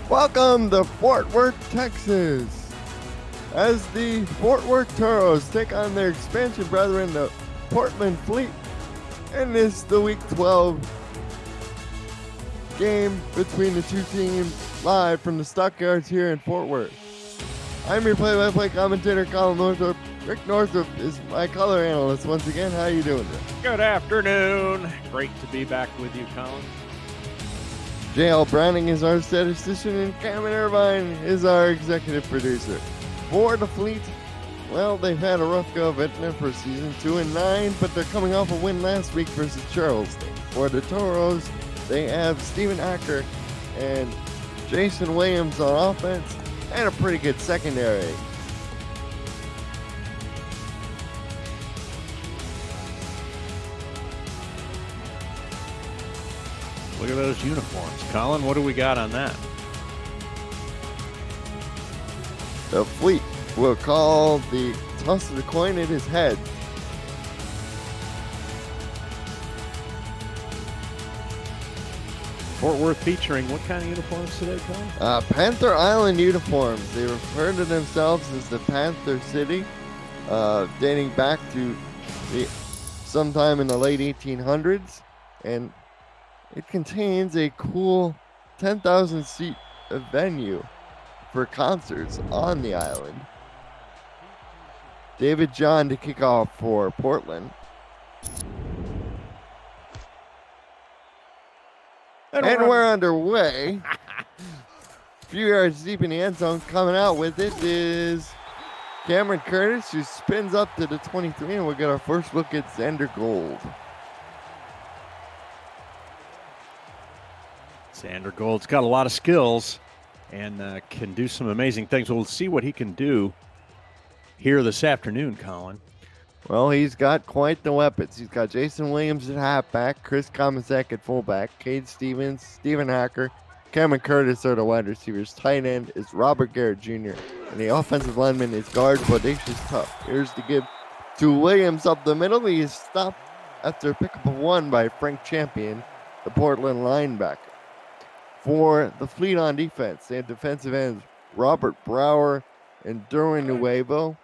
Welcome to Fort Worth, Texas, as the Fort Worth Toros take on their expansion brethren, the Portland Fleet, in this the Week 12 game between the two teams, live from the stockyards here in Fort Worth. I'm your play-by-play commentator, Colin Northrop. Rick Northrop is my color analyst once again. How you doing, Rick? Good afternoon. Great to be back with you, Colin. J.L. Browning is our statistician, and Cameron Irvine is our executive producer. For the Fleet, well, they've had a rough go of it in their first season, 2-9, but they're coming off a win last week versus Charleston. For the Toros, they have Stephen Acker and Jason Williams on offense, and a pretty good secondary. Look at those uniforms. Colin, what do we got on that? The Fleet will call the toss of the coin at his head. Fort Worth featuring what kind of uniforms today, Colin? Panther Island uniforms. They refer to themselves as the Panther City, dating back to sometime in the late 1800s, and it contains a cool 10,000 seat venue for concerts on the island. David John to kick off for Portland. And we're underway. A few yards deep in the end zone. Coming out with it is Cameron Curtis, who spins up to the 23, and we'll get our first look at Xander Gold. Xander Gold's got a lot of skills and can do some amazing things. We'll see what he can do here this afternoon, Colin. Well, he's got quite the weapons. He's got Jason Williams at halfback, Chris Komisak at fullback, Cade Stevens, Stephen Hacker, Cameron Curtis are the wide receivers. Tight end is Robert Garrett Jr. And the offensive lineman is guard Bodacious Tough. Here's the give to Williams up the middle. He is stopped after a pickup of one by Frank Champion, the Portland linebacker. For the Fleet on defense, they have defensive ends Robert Brower and Derwin Nuevo.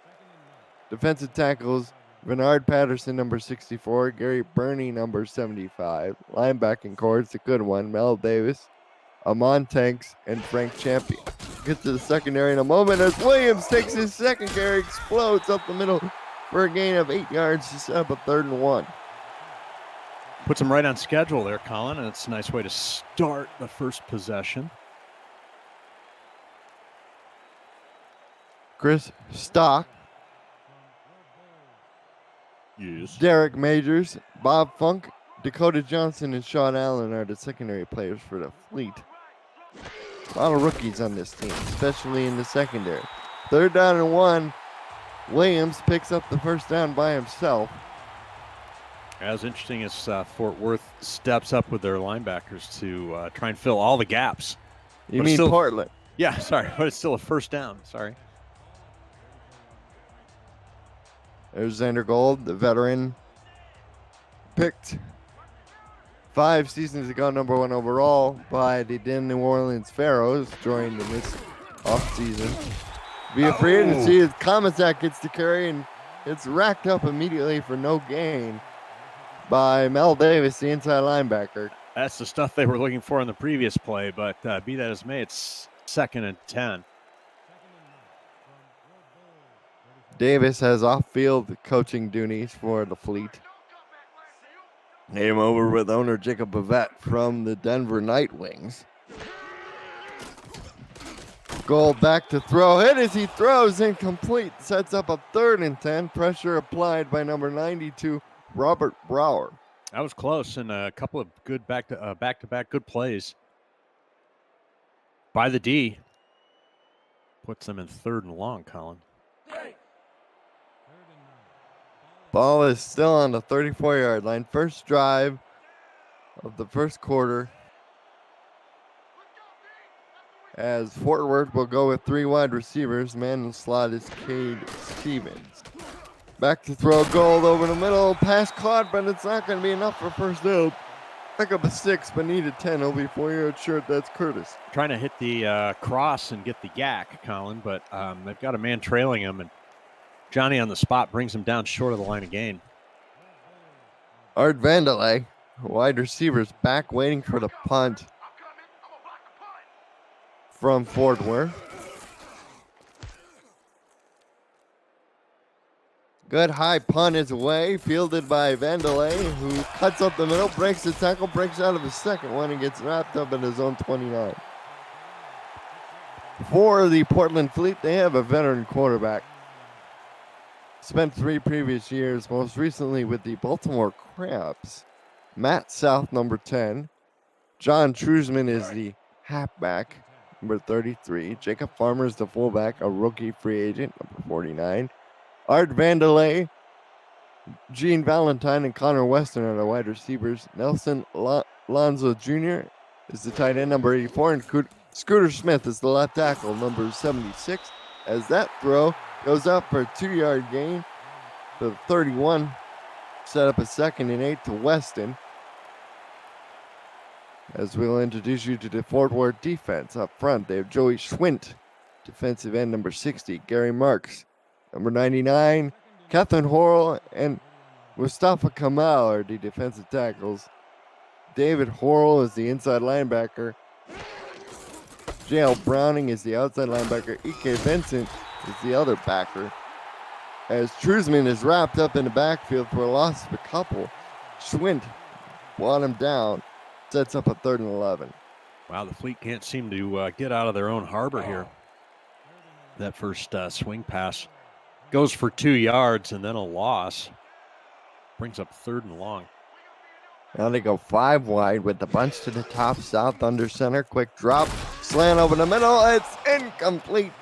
Defensive tackles Bernard Patterson, number 64, Gary Burney, number 75. Linebacking core, it's a good one, Mel Davis, Amon Tanks, and Frank Champion. Get to the secondary in a moment as Williams takes his second carry, explodes up the middle for a gain of 8 yards to set up a 3rd and 1. Puts him right on schedule there, Colin, and it's a nice way to start the first possession. Chris Stock, yes, Derek Majors, Bob Funk, Dakota Johnson, and Sean Allen are the secondary players for the Fleet. A lot of rookies on this team, especially in the secondary. 3rd down and 1. Williams picks up the first down by himself. As interesting as Fort Worth steps up with their linebackers to try and fill all the gaps. You mean still, Portland? Yeah, sorry, but it's still a first down. Sorry. There's Xander Gold, the veteran, picked 5 seasons ago, number 1 overall by the New Orleans Pharaohs during the missed offseason. Be afraid to see as Komisak gets the carry, and it's racked up immediately for no gain by Mel Davis, the inside linebacker. That's the stuff they were looking for in the previous play, but be that as may, it's 2nd and 10. Davis has off-field coaching duties for the Fleet. Came over with owner Jacob Bavette from the Denver Nightwings. Gold back to throw. Hit as he throws, incomplete. Sets up a 3rd and 10. Pressure applied by number 92, Robert Brower. That was close, and a couple of good back-to-back good plays by the D. Puts them in 3rd and long, Colin. Ball is still on the 34-yard line. First drive of the first quarter, as Fort Worth will go with 3 wide receivers. Man in the slot is Cade Stevens. Back to throw. Gold over the middle. Pass caught, but it's not going to be enough for first down. Pick up a 6, but needed 10. He'll be 4-yard short. That's Curtis. Trying to hit the cross and get the yak, Colin, but they've got a man trailing him, and Johnny on the spot brings him down short of the line of gain. Art Vandelay, wide receivers, back waiting for the punt from Fort Worth. Good high punt is away, fielded by Vandelay, who cuts up the middle, breaks the tackle, breaks out of his second one, and gets wrapped up in his own 29. For the Portland Fleet, they have a veteran quarterback. Spent 3 previous years, most recently with the Baltimore Crabs. Matt South, number 10. John Trusman is the halfback, number 33. Jacob Farmer is the fullback, a rookie free agent, number 49. Art Vandelay, Gene Valentine, and Connor Weston are the wide receivers. Nelson Lonzo Jr. is the tight end, number 84. And Scooter Smith is the left tackle, number 76. As that throw goes up for a 2-yard gain to the 31. Set up a 2nd and 8 to Weston. As we'll introduce you to the Fort Worth defense. Up front, they have Joey Schwint, defensive end, number 60. Gary Marks, number 99. Catherine Horrell and Mustafa Kamal are the defensive tackles. David Horrell is the inside linebacker. J.L. Browning is the outside linebacker. E.K. Vincent is the other backer. As Trusman is wrapped up in the backfield for a loss of a couple, Schwint brought him down. Sets up a 3rd and 11. Wow, the Fleet can't seem to get out of their own harbor here. That first swing pass goes for 2 yards and then a loss. Brings up 3rd and long. Now they go 5 wide with the bunch to the top, South under center. Quick drop, slant over the middle. It's incomplete.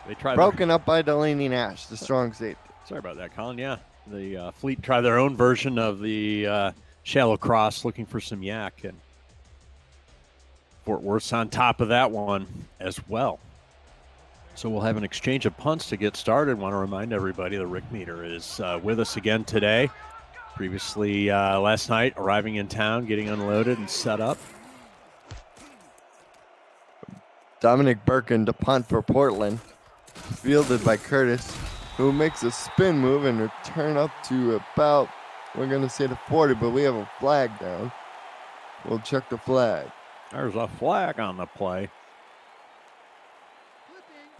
They try broken up by Delaney Nash, the strong safety. Sorry about that, Colin. Yeah, the Fleet try their own version of the shallow cross, looking for some yak, and Fort Worth's on top of that one as well. So we'll have an exchange of punts to get started. Want to remind everybody the Rick Meter is with us again today. Previously last night, arriving in town, getting unloaded and set up. Dominic Birkin to punt for Portland, fielded by Curtis, who makes a spin move and return up to about, we're going to say the 40, but we have a flag down. We'll check the flag. There's a flag on the play.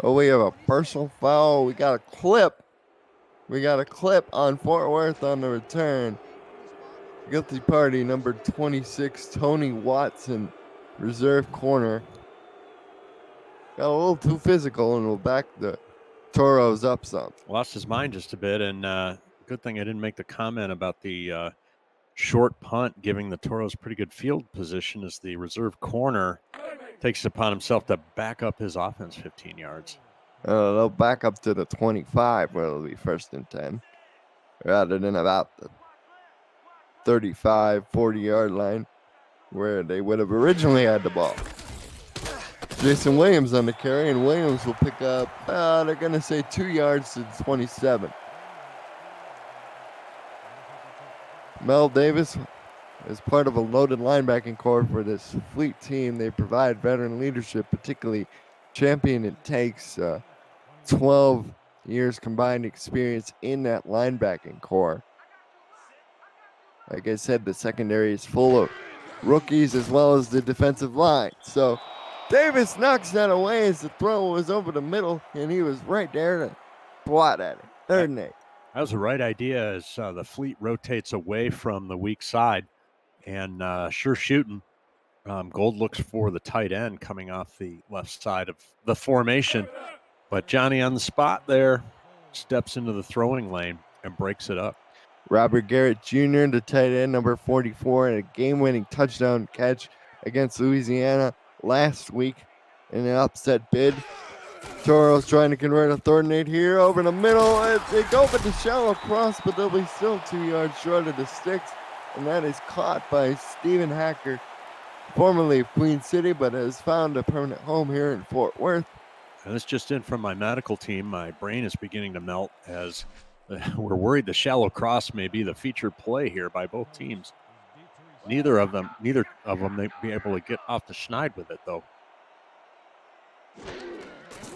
Oh, we have a personal foul. We got a clip. We got a clip on Fort Worth on the return. Guilty party number 26, Tony Watson, reserve corner. Got a little too physical and we'll back the Toros up some. Lost his mind just a bit, and good thing I didn't make the comment about the short punt, giving the Toros pretty good field position as the reserve corner takes it upon himself to back up his offense 15 yards. They'll back up to the 25 where it'll be 1st and 10 rather than about the 35, 40-yard line where they would have originally had the ball. Jason Williams on the carry, and Williams will pick up, they're going to say 2 yards to the 27. Mel Davis is part of a loaded linebacking core for this Fleet team. They provide veteran leadership, particularly champion. It takes 12 years combined experience in that linebacking core. Like I said, the secondary is full of rookies as well as the defensive line. So Davis knocks that away as the throw was over the middle, and he was right there to swat at it. 3rd and 8. That was the right idea as the Fleet rotates away from the weak side. And sure shooting. Gold looks for the tight end coming off the left side of the formation. But Johnny on the spot there steps into the throwing lane and breaks it up. Robert Garrett Jr., the tight end, number 44, and a game-winning touchdown catch against Louisiana last week in an upset bid. Toros trying to convert a 3rd and 8 here over the middle. They go for the shallow cross, but they'll be still 2 yards short of the sticks. And that is caught by Stephen Hacker, formerly of Queen City, but has found a permanent home here in Fort Worth. And this just in from my medical team. My brain is beginning to melt as we're worried the shallow cross may be the featured play here by both teams. Neither of them may be able to get off the schneid with it, though.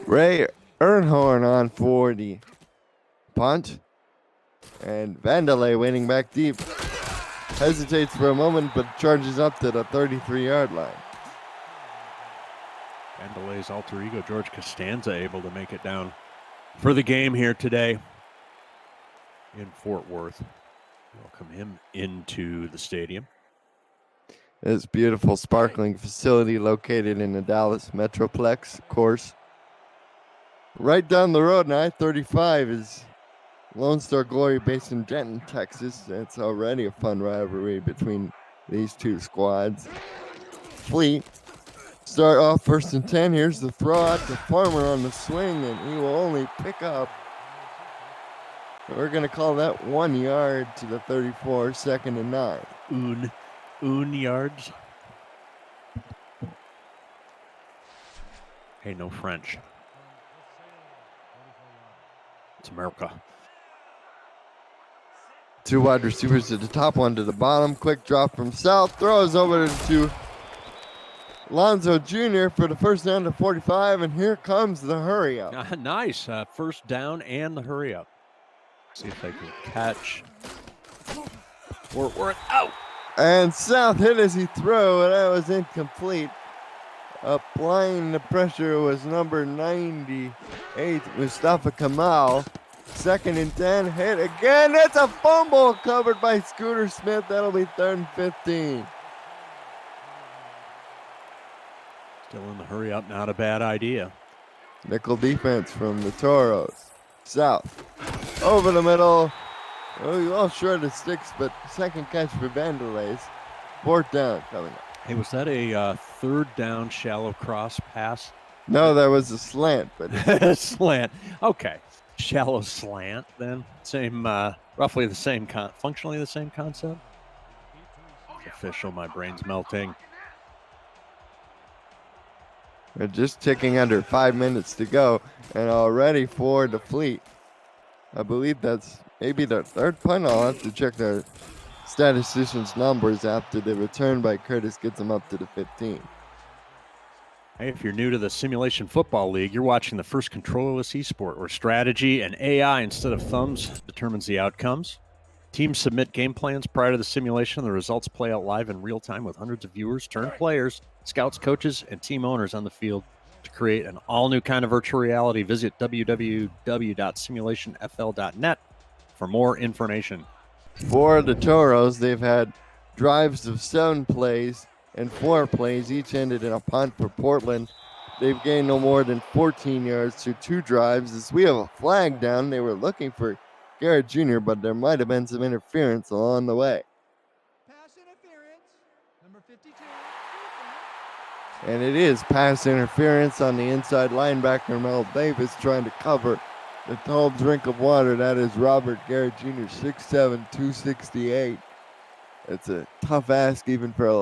Ray Earnhorn on for the punt. And Vandelay waiting back deep. Hesitates for a moment, but charges up to the 33-yard line. Vandelay's alter ego, George Costanza, able to make it down for the game here today in Fort Worth. Welcome him into the stadium. This beautiful, sparkling facility located in the Dallas Metroplex, of course. Right down the road on I-35 is Lone Star Glory based in Denton, Texas. It's already a fun rivalry between these two squads. Fleet start off 1st and 10. Here's the throw out to Farmer on the swing, and he will only pick up. We're going to call that 1 yard to the 34, 2nd and 9. Un yards. Hey, no French. It's America. Two wide receivers to the top, one to the bottom. Quick drop from South. Throws over to Lonzo Jr. for the first down to 45, and here comes the hurry up. Nice. First down and the hurry up. See if they can catch Fort Worth out. And South hit as he threw, and that was incomplete. Applying the pressure was number 98, Mustafa Kamal. 2nd and 10, hit again. That's a fumble covered by Scooter Smith. That'll be 3rd and 15. Still in the hurry up, not a bad idea. Nickel defense from the Toros. South, over the middle. Oh, well short of sticks, but second catch for Vandalays. 4th down coming up. Hey, was that a 3rd down shallow cross pass? No, that was a slant, but slant. Okay, shallow slant. Then same, roughly the same, functionally the same concept. Official, my brain's melting. We're just ticking under 5 minutes to go, and already for the Fleet. I believe that's maybe their 3rd punt. I'll have to check their statistician's numbers after the return by Curtis gets them up to the 15. Hey, if you're new to the Simulation Football League, you're watching the first controllerless esport where strategy and AI instead of thumbs determines the outcomes. Teams submit game plans prior to the simulation, and the results play out live in real time with hundreds of viewers, turned players, scouts, coaches, and team owners on the field. To create an all-new kind of virtual reality, visit www.simulationfl.net for more information. For the Toros, they've had drives of 7 plays and 4 plays, each ended in a punt for Portland. They've gained no more than 14 yards through 2 drives. As we have a flag down, they were looking for Garrett Jr., but there might have been some interference along the way. Pass interference, number 52. And it is pass interference on the inside linebacker, Mel Davis, trying to cover the tall drink of water. That is Robert Garrett Jr., 6'7", 268. It's a tough ask even for a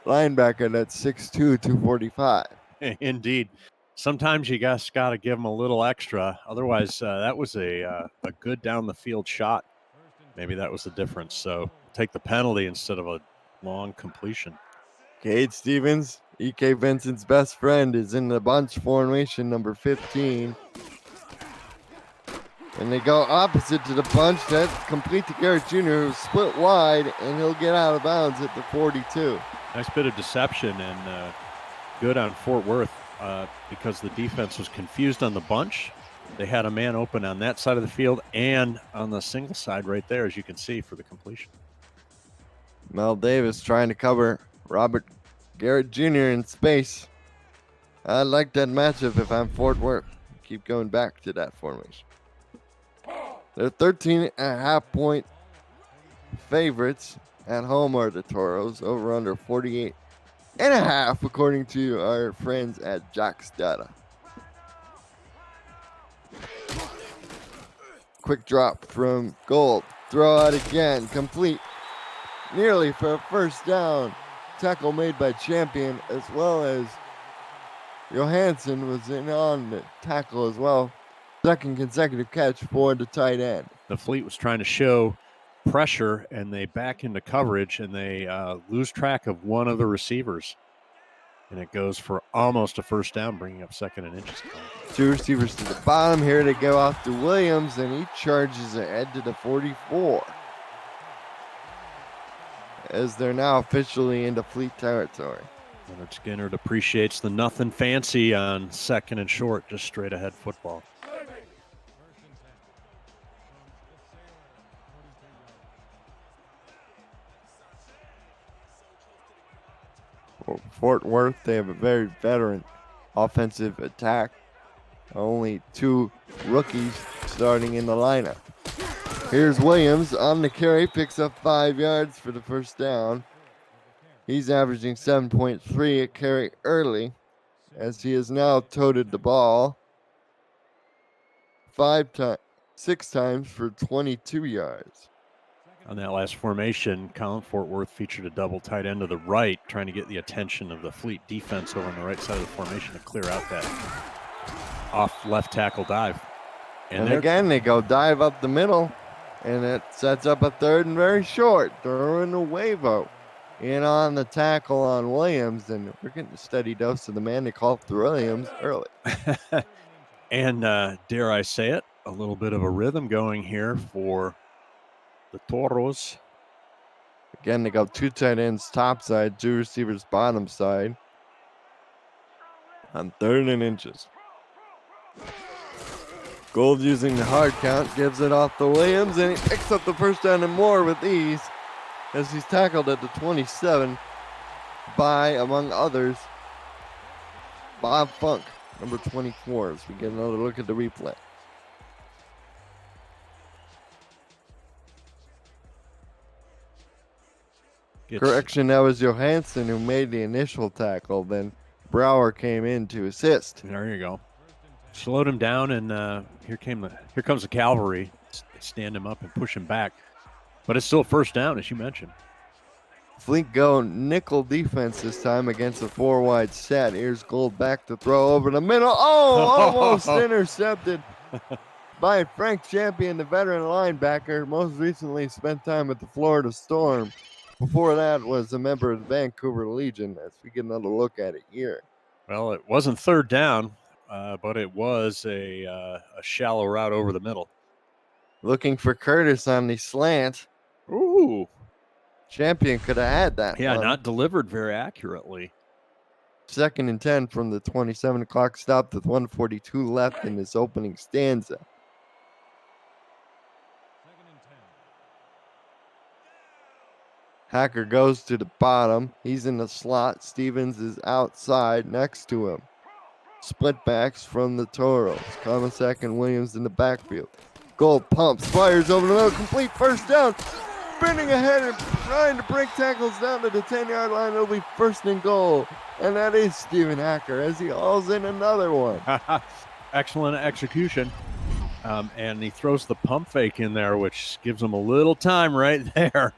linebacker that's 6'2", 245. Indeed. Sometimes you guys got to give them a little extra. Otherwise, that was a good down the field shot. Maybe that was the difference. So take the penalty instead of a long completion. Cade Stevens, E.K. Vincent's best friend, is in the bunch formation, number 15. And they go opposite to the bunch. That's complete to Garrett Jr., who's split wide, and he'll get out of bounds at the 42. Nice bit of deception and good on Fort Worth because the defense was confused on the bunch. They had a man open on that side of the field and on the single side right there, as you can see, for the completion. Mel Davis trying to cover Robert Garrett Jr. in space. I like that matchup if I'm Fort Worth. Keep going back to that formation. They're 13.5-point favorites at home are the Toros, over under 48.5, according to our friends at Jack's Data. Quick drop from Gold. Throw out again, complete. Nearly for a first down. Tackle made by Champion, as well as Johansson was in on the tackle as well. Second consecutive catch for the tight end. The Fleet was trying to show pressure and they back into coverage and they lose track of one of the receivers. And it goes for almost a first down, bringing up 2nd and inches. 2 receivers to the bottom here to go off to Williams, and he charges ahead to the 44. As they're now officially into Fleet territory. Leonard Skinner appreciates the nothing fancy on 2nd and short, just straight ahead football. Fort Worth, they have a very veteran offensive attack. Only 2 rookies starting in the lineup. Here's Williams on the carry, picks up 5 yards for the first down. He's averaging 7.3 a carry early, as he has now toted the ball 6 times for 22 yards. On that last formation, Colin, Fort Worth featured a double tight end to the right, trying to get the attention of the Fleet defense over on the right side of the formation to clear out that off left tackle dive. And again, they go dive up the middle, and it sets up a 3rd and very short. Throwing a Wavo in on the tackle on Williams, and we're getting a steady dose of the man they call Williams early. And dare I say it, a little bit of a rhythm going here for the Toros. Again, they go 2 tight ends top side, 2 receivers bottom side. On 3rd and inches. Gold using the hard count, gives it off to Williams, and he picks up the first down and more with ease as he's tackled at the 27 by, among others, Bob Funk, number 24, as we get another look at the replay. Correction, that was Johansson who made the initial tackle. Then Brower came in to assist. There you go. Slowed him down, and here comes the cavalry. Stand him up and push him back. But it's still first down, as you mentioned. Fleet go nickel defense this time against a 4-wide set. Here's Gold back to throw over the middle. Oh, almost intercepted by Frank Champion, the veteran linebacker. Most recently spent time at the Florida Storm. Before that was a member of the Vancouver Legion, as we get another look at it here. Well, it wasn't 3rd down, but it was a shallow route over the middle. Looking for Curtis on the slant. Ooh. Champion could have had that. Yeah, not delivered very accurately. 2nd and 10 from the 27 o'clock stop with 1:42 left in this opening stanza. Hacker goes to the bottom. He's in the slot. Stevens is outside next to him. Split backs from the Toros. Comasek and Williams in the backfield. Gold pumps, fires over the middle, complete first down. Spinning ahead and trying to break tackles down to the 10-yard line. It'll be 1st and goal. And that is Steven Hacker as he hauls in another one. Excellent execution. And he throws the pump fake in there, which gives him a little time right there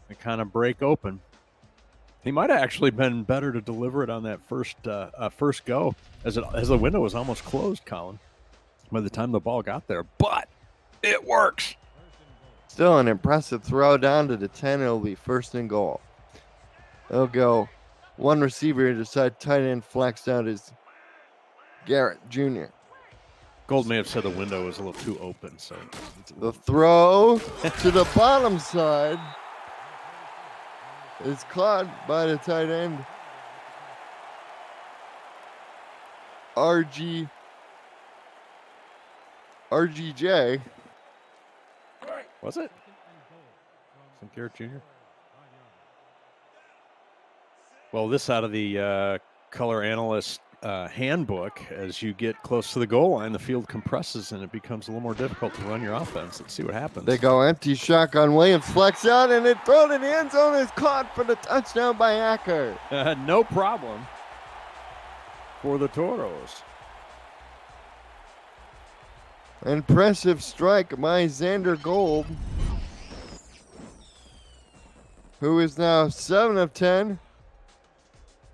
to kind of break open. He might have actually been better to deliver it on that first go, as the window was almost closed, Colin, by the time the ball got there. But it works. Still an impressive throw down to the 10. It'll be 1st and goal. They'll go one receiver to side tight end flex out is Garrett Jr. Gold may have said the window was a little too open. So the throw to the bottom side is caught by the tight end. RGJ. Was it? St. Garrett Jr.? Well, this out of the color analyst handbook, as you get close to the goal line, the field compresses and it becomes a little more difficult to run your offense. Let's see what happens. They go empty shotgun. Williams flex out and it thrown in the end zone is caught for the touchdown by Hacker. No problem for the Toros. Impressive strike by Xander Gold, who is now 7 of 10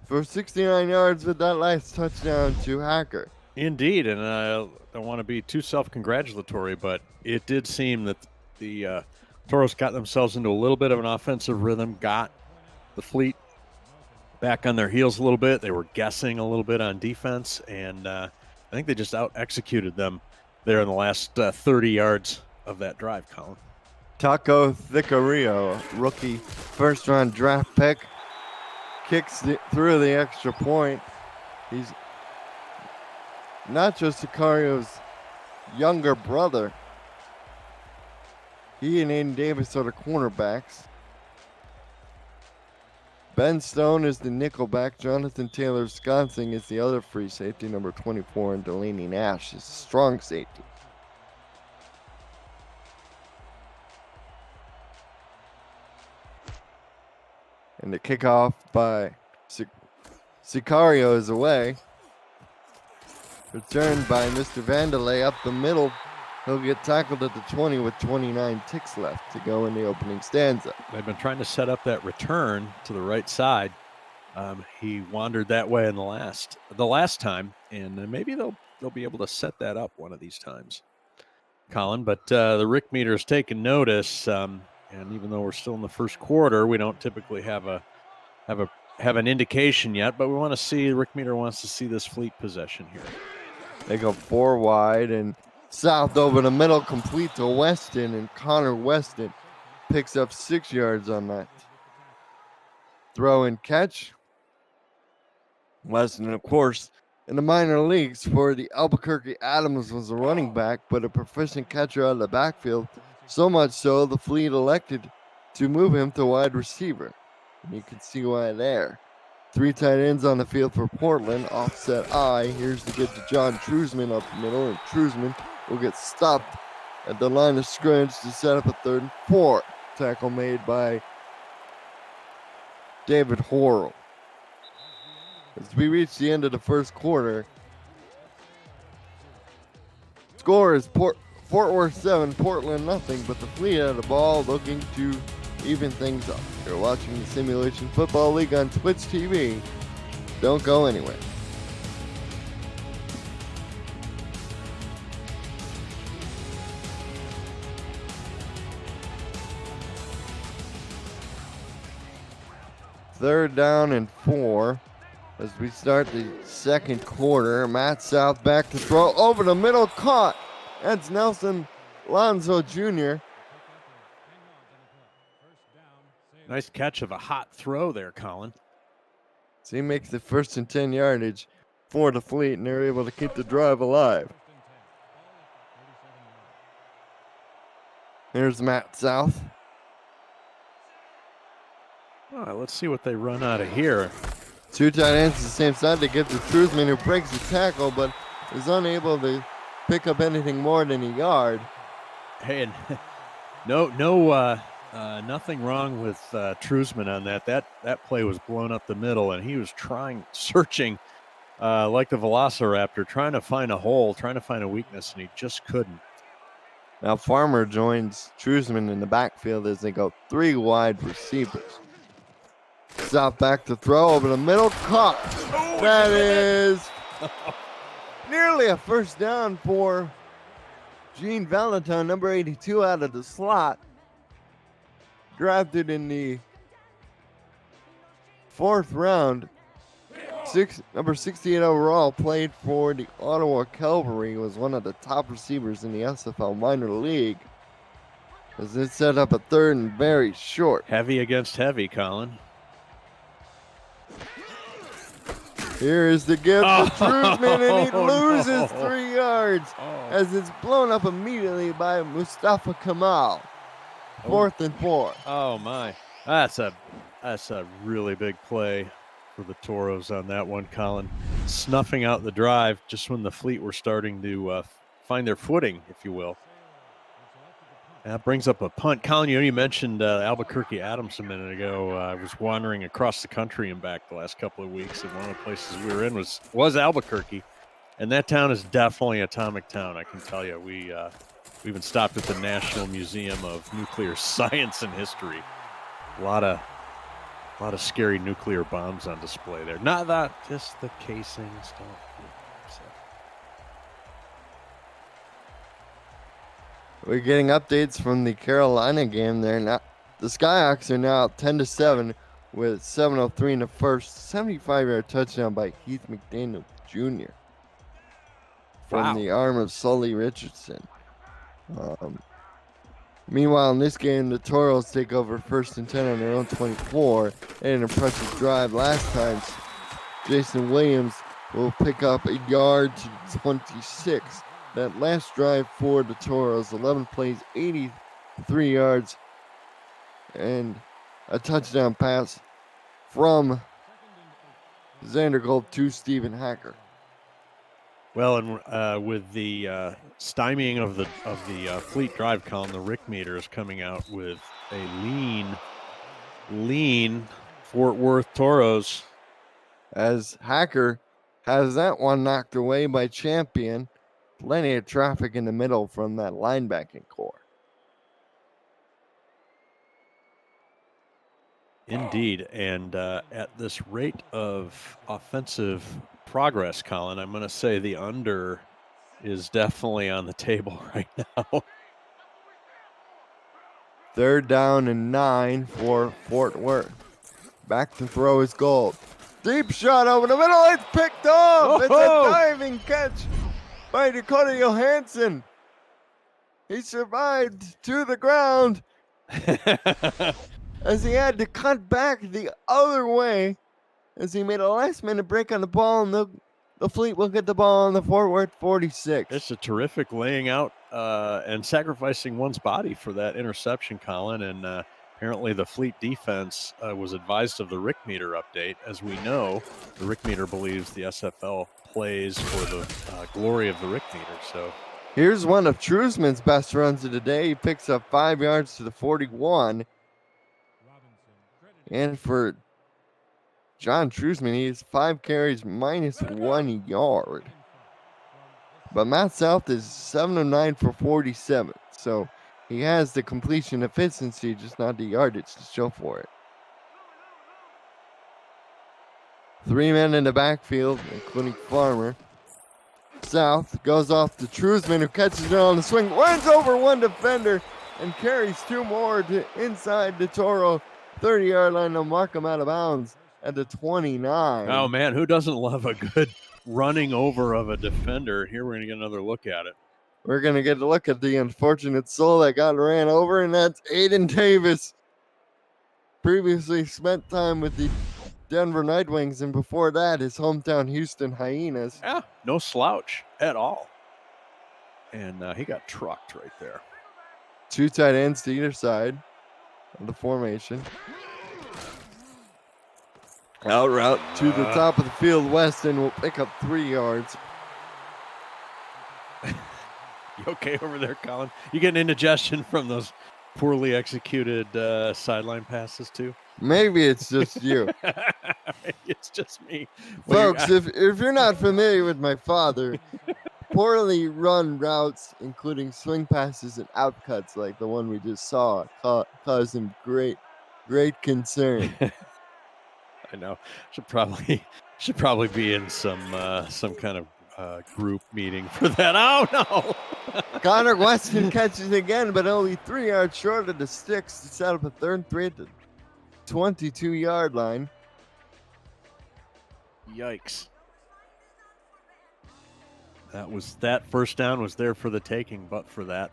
for 69 yards with that last touchdown to Hacker. Indeed, and I don't want to be too self-congratulatory, but it did seem that the Toros got themselves into a little bit of an offensive rhythm, got the Fleet back on their heels a little bit. They were guessing a little bit on defense, and I think they just out-executed them there in the last 30 yards of that drive, Colin. Taco Thicario, rookie first-round draft pick, kicks through the extra point. He's not just Sicario's younger brother. He and Aiden Davis are the cornerbacks. Ben Stone is the nickelback. Jonathan Taylor-Sconsing is the other free safety, number 24, and Delaney Nash is strong safety. And the kickoff by Sicario is away. Returned by Mr. Vandelay up the middle. He'll get tackled at the 20 with 29 ticks left to go in the opening stanza. They've been trying to set up that return to the right side. He wandered that way in the last time, and maybe they'll be able to set that up one of these times, Colin. But the Rick meter is taking notice, and even though we're still in the first quarter, we don't typically have an indication yet. But we want to see. Rick meter wants to see this Fleet possession here. They go 4 wide, and South over the middle, complete to Weston, and Connor Weston picks up 6 yards on that throw and catch. Weston, of course, in the minor leagues for the Albuquerque Adams was a running back, but a proficient catcher out of the backfield. So much so, the Fleet elected to move him to wide receiver. And you can see why there. 3 tight ends on the field for Portland. Offset I. Here's the get to John Trusman up the middle, and Trusman will get stopped at the line of scrimmage to set up a 3rd and 4. Tackle made by David Horrell. As we reach the end of the first quarter, score is Fort Worth 7, Portland nothing, but the Fleet had the ball looking to even things up. You're watching the Simulation Football League on Twitch TV. Don't go anywhere. Third down and 4 as we start the second quarter. Matt South back to throw over the middle, caught. That's Nelson Lonzo Jr. Nice catch of a hot throw there, Colin. So he makes the 1st and 10 yardage for the Fleet, and they're able to keep the drive alive. Here's Matt South. All right, let's see what they run out of here. 2 tight ends to the same side. They give to Trusman, who breaks the tackle, but is unable to pick up anything more than a yard. Hey, and nothing wrong with Trusman on that. That play was blown up the middle, and he was searching like the Velociraptor, trying to find a hole, trying to find a weakness, and he just couldn't. Now Farmer joins Trusman in the backfield as they go 3 wide receivers. South back to throw over the middle, caught. That is nearly a first down for Gene Valentine, number 82, out of the slot. Drafted in the 4th round. Number 68 overall, played for the Ottawa Cavalry, was one of the top receivers in the SFL minor league. As it set up a 3rd and very short. Heavy against heavy, Colin. Here is the give to Trusman, and he loses 3 yards as it's blown up immediately by Mustafa Kamal. 4th and 4. Oh my, that's a really big play for the Toros on that one, Colin. Snuffing out the drive just when the Fleet were starting to find their footing, if you will. That brings up a punt. Colin, you mentioned Albuquerque Adams a minute ago. I was wandering across the country and back the last couple of weeks, and one of the places we were in was Albuquerque. And that town is definitely an atomic town, I can tell you. We even stopped at the National Museum of Nuclear Science and History. A lot of scary nuclear bombs on display there. Not that, just the casings. We're getting updates from the Carolina game there. Now, the Skyhawks are now 10-7 with 7:03 in the first. 75-yard touchdown by Heath McDaniel Jr. from Wow. the arm of Sully Richardson. Meanwhile, in this game, the Toros take over 1st and 10 on their own 24. And an impressive drive last time. Jason Williams will pick up a yard to 26. That last drive for the Toros, 11 plays, 83 yards, and a touchdown pass from Xander Gold to Stephen Hacker. Well, and with the stymieing of the fleet drive, Colin, the Rick meter is coming out with a lean Fort Worth Toros. As Hacker has that one knocked away by Champion. Plenty of traffic in the middle from that linebacking core. Indeed, and at this rate of offensive progress, Colin, I'm going to say the under is definitely on the table right now. 3rd down and 9 for Fort Worth. Back to throw is Gold. Deep shot over the middle. It's picked off. It's a diving catch by Dakota Johansson. He survived to the ground as he had to cut back the other way as he made a last-minute break on the ball, and the Fleet will get the ball on the Fort Worth 46. It's a terrific laying out and sacrificing one's body for that interception, Colin, and apparently the Fleet defense was advised of the Rick meter update. As we know, the Rick meter believes the SFL plays for the glory of the Rick meter. So here's one of Trusman's best runs of the day. He picks up 5 yards to the 41. And for John Trusman, he has 5 carries minus 1 yard. But Matt South is 7 of 9 for 47. So he has the completion efficiency, just not the yardage to show for it. 3 men in the backfield, including Farmer. South goes off to Trusman, who catches it on the swing, runs over one defender, and carries 2 more to inside the Toro 30-yard line. They'll mark him out of bounds at the 29. oh man, who doesn't love a good running over of a defender? Here we're going to get another look at it. We're going to get a look at the unfortunate soul that got ran over, and that's Aiden Davis. Previously spent time with the Denver Night Wings, and before that, his hometown Houston Hyenas. Yeah, no slouch at all. And he got trucked right there. 2 tight ends to either side of the formation. Out route to the top of the field. Weston will pick up 3 yards. You okay over there, Colin? You getting indigestion from those poorly executed sideline passes too? Maybe it's just you. It's just me. Folks, if you're not familiar with my father, poorly run routes, including swing passes and outcuts like the one we just saw, cause him great concern. I know. Should probably be in some kind of group meeting for that. Oh no! Connor Weston catches again, but only 3 yards short of the sticks to set up a 3rd and 3 at the 22-yard line. Yikes. That first down was there for the taking, but for that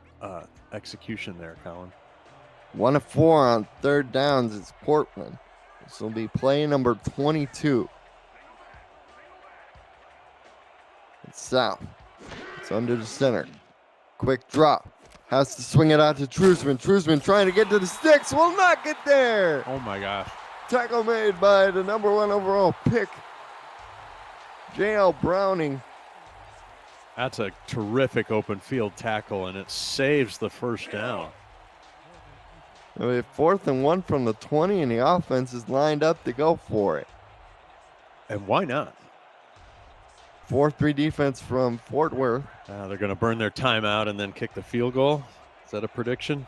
execution there, Colin. 1 of 4 on 3rd downs. It's Portland. This will be play number 22. It's South. It's under the center. Quick drop. Has to swing it out to Trusman. Trusman trying to get to the sticks. Will not get there. Oh my gosh. Tackle made by the number 1 overall pick, J.L. Browning. That's a terrific open field tackle, and it saves the first down. We have 4th and 1 from the 20, and the offense is lined up to go for it. And why not? 4-3 defense from Fort Worth. They're going to burn their timeout and then kick the field goal. Is that a prediction?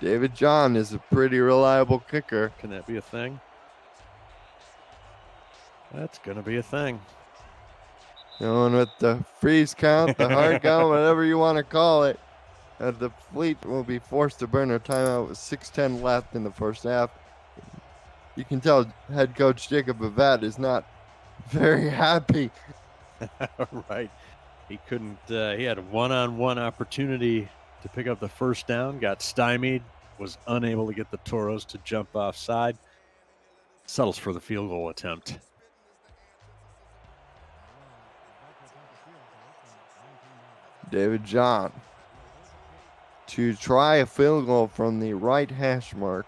David John is a pretty reliable kicker. Can that be a thing? That's going to be a thing. Going with the freeze count, the hard count, whatever you want to call it. The Fleet will be forced to burn their timeout with 6:10 left in the first half. You can tell head coach Jacob Avat is not very happy. Right. He couldn't, he had a one-on-one opportunity to pick up the first down, got stymied, was unable to get the Toros to jump offside. Settles for the field goal attempt. David John to try a field goal from the right hash mark.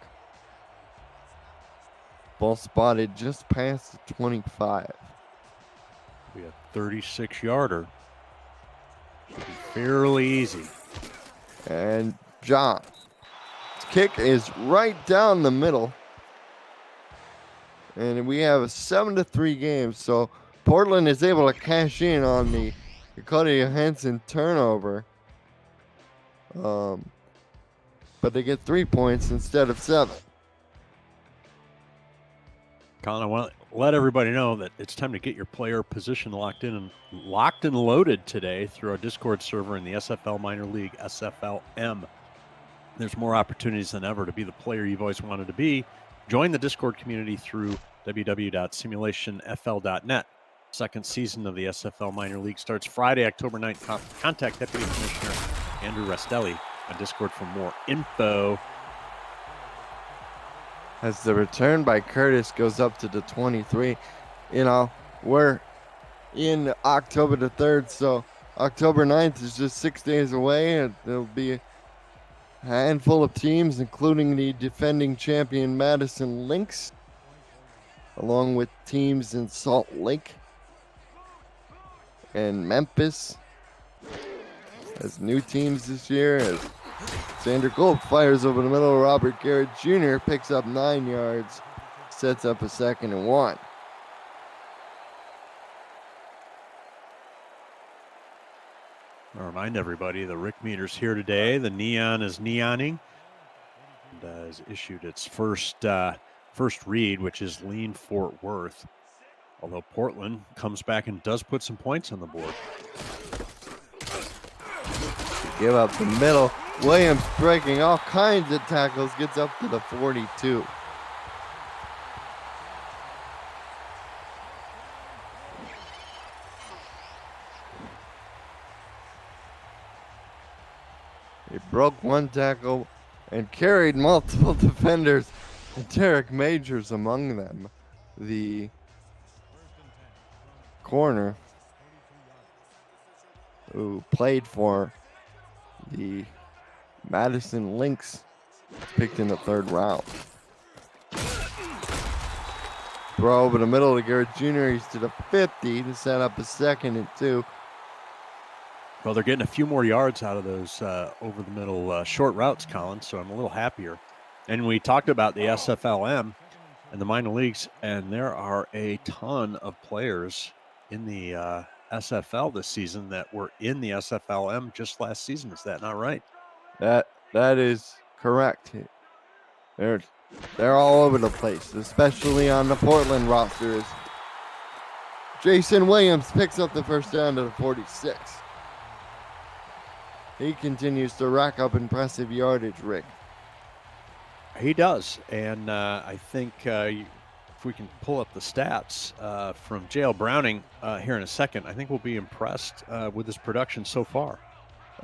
Ball spotted just past the 25. We have 36-yarder. Should be fairly easy. And John's kick is right down the middle. And we have a 7-3 game. So Portland is able to cash in on the Cody Johansson turnover. But they get 3 points instead of 7. Colin, I want to let everybody know that it's time to get your player position locked and loaded today through our Discord server in the SFL Minor League, SFLM. There's more opportunities than ever to be the player you've always wanted to be. Join the Discord community through www.simulationfl.net. Second season of the SFL Minor League starts Friday, October 9th. Contact Deputy Commissioner Andrew Restelli on Discord for more info. As the return by Curtis goes up to the 23. You know, we're in October the 3rd, so October 9th is just 6 days away, and there'll be a handful of teams, including the defending champion Madison Lynx, along with teams in Salt Lake and Memphis as new teams this year. As Xander Gold fires over the middle, Robert Garrett Jr. picks up 9 yards, sets up a 2nd and 1. I'll remind everybody the Rick meter's here today. The neon is neoning and has issued its first read, which is lean Fort Worth. Although Portland comes back and does put some points on the board. Give up the middle. Williams breaking all kinds of tackles, gets up to the 42. He broke one tackle and carried multiple defenders, and Derek Majors among them. The corner who played for the Madison Lynx, picked in the 3rd round. Throw over the middle to Garrett Jr. He's to the 50 to set up a 2nd and 2. Well, they're getting a few more yards out of those over the middle short routes, Colin, so I'm a little happier. And we talked about the SFLM and the minor leagues, and there are a ton of players in the SFL this season that were in the SFLM just last season. Is that not right? That is correct. They're all over the place, especially on the Portland rosters. Jason Williams picks up the first down to the 46. He continues to rack up impressive yardage, Rick. He does, and I think if we can pull up the stats from J.L. Browning here in a second, I think we'll be impressed with his production so far.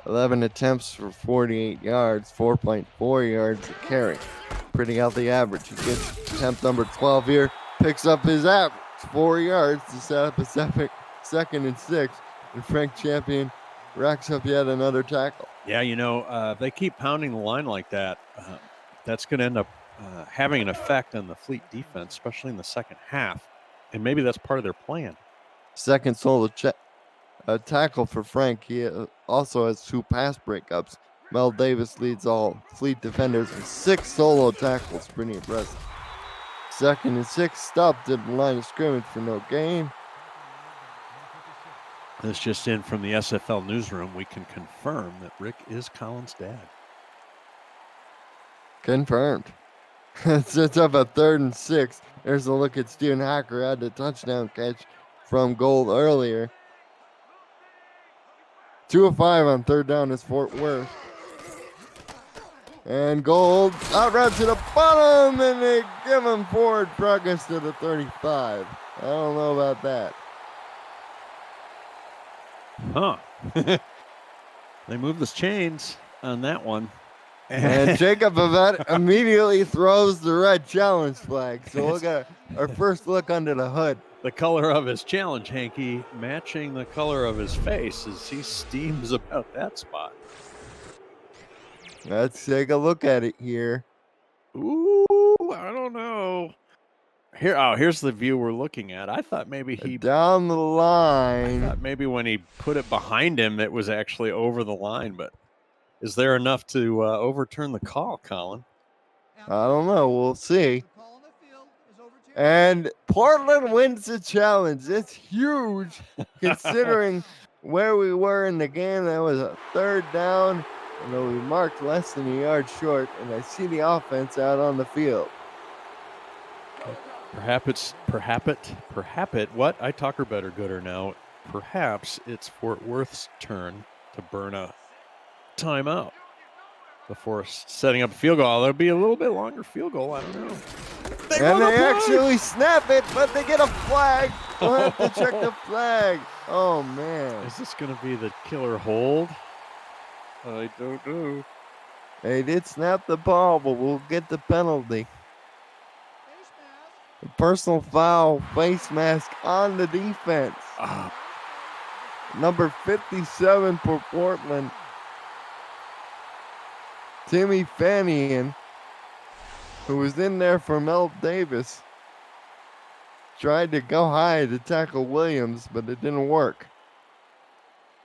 11 attempts for 48 yards, 4.4 yards a carry. Pretty healthy average. He gets attempt number 12 here, picks up his average, 4 yards to set up a 2nd and 6. And Frank Champion racks up yet another tackle. Yeah, you know, if they keep pounding the line like that, that's going to end up having an effect on the Fleet defense, especially in the second half. And maybe that's part of their plan. Second solo tackle for Frank. He also has 2 pass breakups. Mel Davis leads all Fleet defenders with 6 solo tackles. Pretty impressive. 2nd and 6, stopped at the line of scrimmage for no gain. This just in from the SFL newsroom. We can confirm that Rick is Colin's dad. Confirmed. Sets up a 3rd and 6. There's a look at Steven Hacker. Had the touchdown catch from Gold earlier. 2 of 5 on 3rd down is Fort Worth. And Gold outroutes to the bottom, and they give him forward progress to the 35. I don't know about that. Huh. They moved the chains on that one. And Jacob Yvette immediately throws the red challenge flag. So we'll get our first look under the hood. The color of his challenge hanky matching the color of his face as he steams about that spot. Let's take a look at it here. Ooh, I don't know. Here's the view we're looking at. I thought maybe Down the line. I thought maybe when he put it behind him, it was actually over the line. But is there enough to overturn the call, Colin? I don't know. We'll see. The call on the field is over to your And Portland wins the challenge. It's huge considering where we were in the game. That was a 3rd down. And we marked less than a yard short. And I see the offense out on the field. Perhaps what? I talk her better gooder now. Perhaps it's Fort Worth's turn to burn a timeout before setting up a field goal. There'll be a little bit longer field goal. I don't know. And they actually snap it, but they get a flag. We'll have to check the flag. Oh, man. Is this going to be the killer hold? I don't know. They did snap the ball, but we'll get the penalty. face mask. A personal foul, face mask on the defense. Number 57 for Portland. Timmy Fanian, who was in there for Mel Davis, tried to go high to tackle Williams, but it didn't work.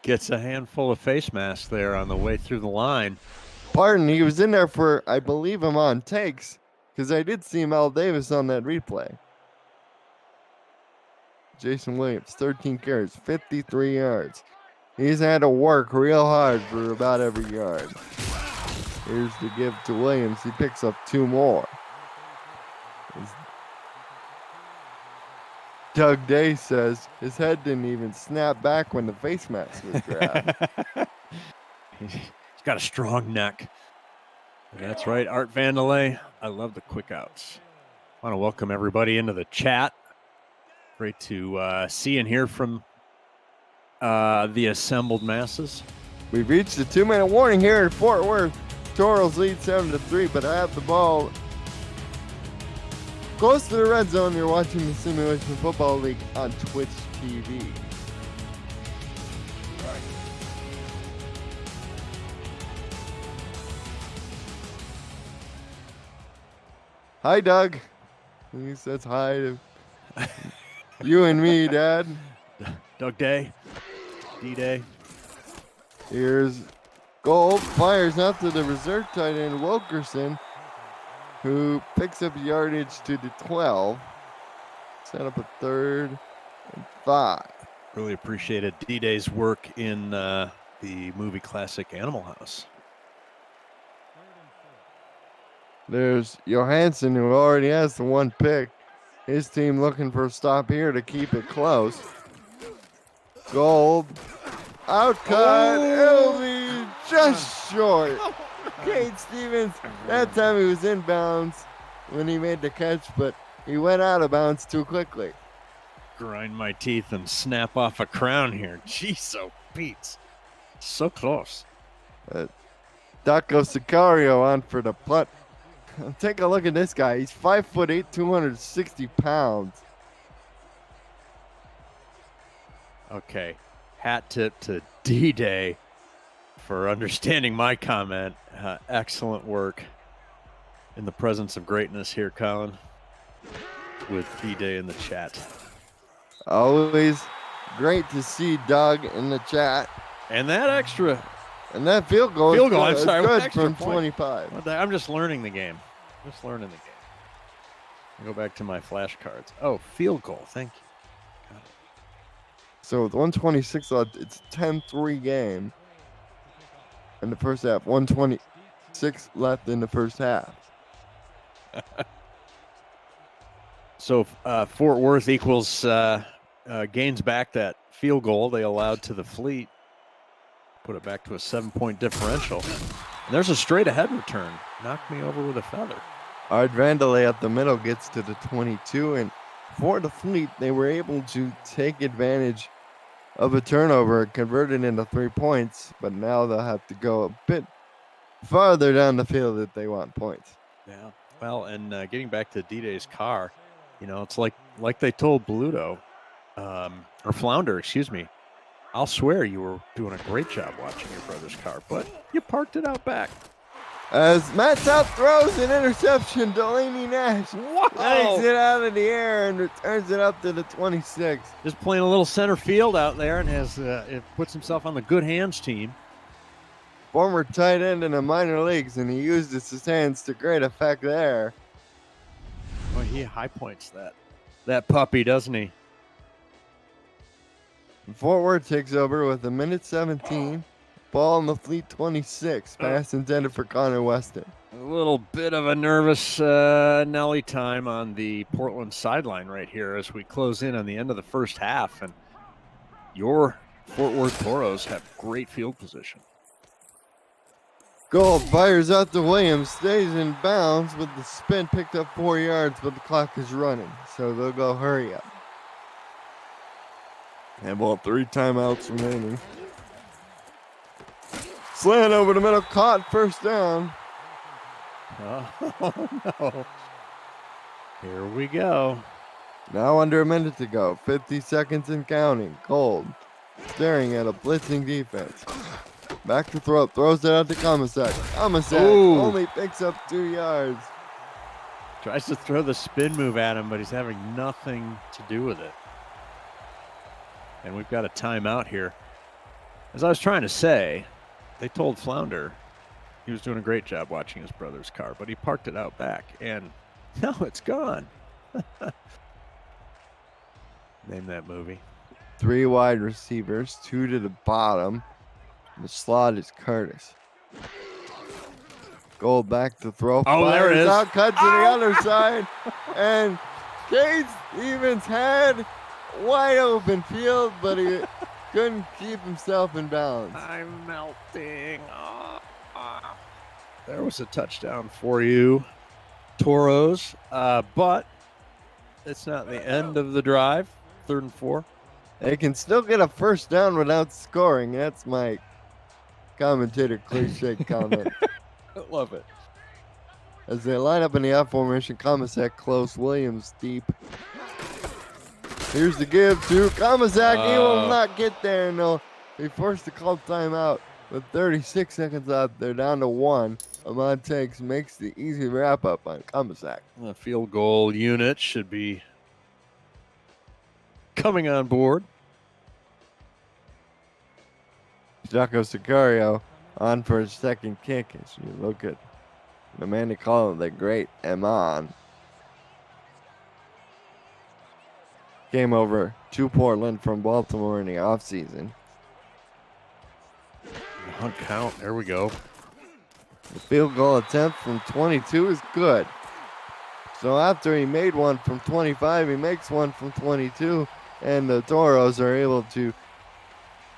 Gets a handful of face masks there on the way through the line. Pardon, he was in there for, I believe, him on takes, because I did see Mel Davis on that replay. Jason Williams, 13 carries, 53 yards. He's had to work real hard for about every yard. Here's the give to Williams. He picks up 2 more. As Doug Day says his head didn't even snap back when the face mask was grabbed. He's got a strong neck. That's right, Art Vandelay. I love the quick outs. I want to welcome everybody into the chat. Great to see and hear from the assembled masses. We've reached the 2-minute warning here at Fort Worth. Toros lead 7-3, but I have the ball close to the red zone. You're watching the Simulation Football League on Twitch TV. Hi, Doug. He says hi to you and me, Dad. Doug Day, D-Day. Here's Gold, fires out to the reserve tight end Wilkerson, who picks up yardage to the 12. Set up a 3rd and 5. Really appreciated D-Day's work in the movie classic Animal House. There's Johansson, who already has the 1 pick. His team looking for a stop here to keep it close. Gold, outcut, it'll be just short. Kate Stevens, that time he was in bounds when he made the catch, but he went out of bounds too quickly. Grind my teeth and snap off a crown here. Jeez, oh, Pete. So close. Daco Sicario on for the punt. Take a look at this guy. He's 5'8", 260 pounds. Okay. Hat tip to D-Day for understanding my comment. Excellent work in the presence of greatness here, Colin, with D-Day in the chat. Always great to see Doug in the chat. And that extra. And that field goal I'm is sorry, good extra from point. 25. I'm just learning the game. I go back to my flashcards. Oh, field goal. Thank you. Got it. So with 126 left, it's 10-3 game in the first half. 126 left in the first half. So Fort Worth equals gains back that field goal they allowed to the Fleet. Put it back to a 7-point differential. And there's a straight ahead return. Knocked me over with a feather. Art Vandelay up the middle gets to the 22, and for the Fleet, they were able to take advantage of a turnover and convert it into 3 points, but now they'll have to go a bit farther down the field if they want points. Yeah. Well, and getting back to D-Day's car, it's like they told Bluto, or Flounder, excuse me. I'll swear you were doing a great job watching your brother's car, but you parked it out back. As Matt South throws an interception, Delaney Nash takes it out of the air and returns it up to the 26. Just playing a little center field out there, and has it puts himself on the good hands team. Former tight end in the minor leagues, and he used his hands to great effect there. Well, he high points that puppy, doesn't he? Fort Worth takes over with a minute 17. Ball on the Fleet 26. Pass intended for Connor Weston. A little bit of a nervous Nelly time on the Portland sideline right here as we close in on the end of the first half. And your Fort Worth Toros have great field position. Gold fires out to Williams. Stays in bounds with the spin. Picked up 4 yards, but the clock is running. So they'll go hurry up. And ball 3 timeouts remaining. Slant over the middle, caught, first down. Oh, no. Here we go. Now under a minute to go. 50 seconds and counting. Gold staring at a blitzing defense. Back to throw, throws it out to Kamasak. Kamasak only picks up 2 yards. Tries to throw the spin move at him, but he's having nothing to do with it. And we've got a timeout here. As I was trying to say, they told Flounder he was doing a great job watching his brother's car, but he parked it out back, and now it's gone. Name that movie. 3 wide receivers, 2 to the bottom. The slot is Curtis. Gold back to throw. Oh, there it is. Out, cuts to the other side. And Cade Stevens had wide open field, but he couldn't keep himself in balance. I'm melting. There was a touchdown for you, Toros. But it's not the end of the drive. 3rd and 4. They can still get a first down without scoring. That's my commentator cliche comment. I love it. As they line up in the F formation, Kamasak close, Williams deep. Here's the give to Kamasak. He will not get there, and they'll be forced to call timeout with 36 seconds left. They're down to 1. Ahmad Takes makes the easy wrap up on Kamasak. The field goal unit should be coming on board. Jaco Sicario on for his second kick. As you look at the man they call the great Eman. Came over to Portland from Baltimore in the offseason. Hunt count. There we go. The field goal attempt from 22 is good. So after he made one from 25, he makes one from 22, and the Toros are able to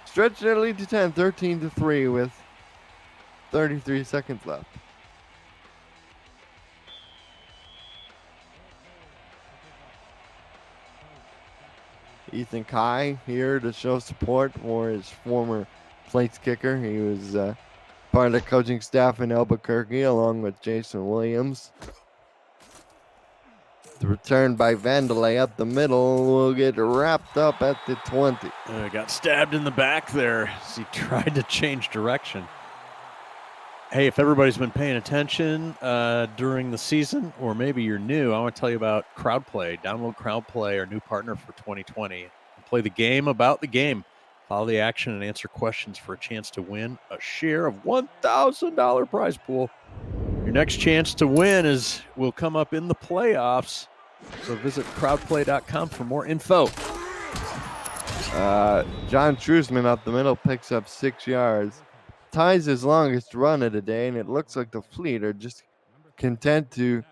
stretch their lead to 10, 13-3 with 33 seconds left. Ethan Kai here to show support for his former place kicker. He was part of the coaching staff in Albuquerque along with Jason Williams. The return by Vandelay up the middle will get wrapped up at the 20. Got stabbed in the back there as he tried to change direction. Hey, if everybody's been paying attention during the season, or maybe you're new, I want to tell you about CrowdPlay. Download CrowdPlay, our new partner for 2020. And play the game about the game. Follow the action and answer questions for a chance to win a share of $1,000 prize pool. Your next chance to win will come up in the playoffs. So visit crowdplay.com for more info. John Trusman up the middle picks up 6 yards. Ties his longest run of the day, and it looks like the Fleet are just content to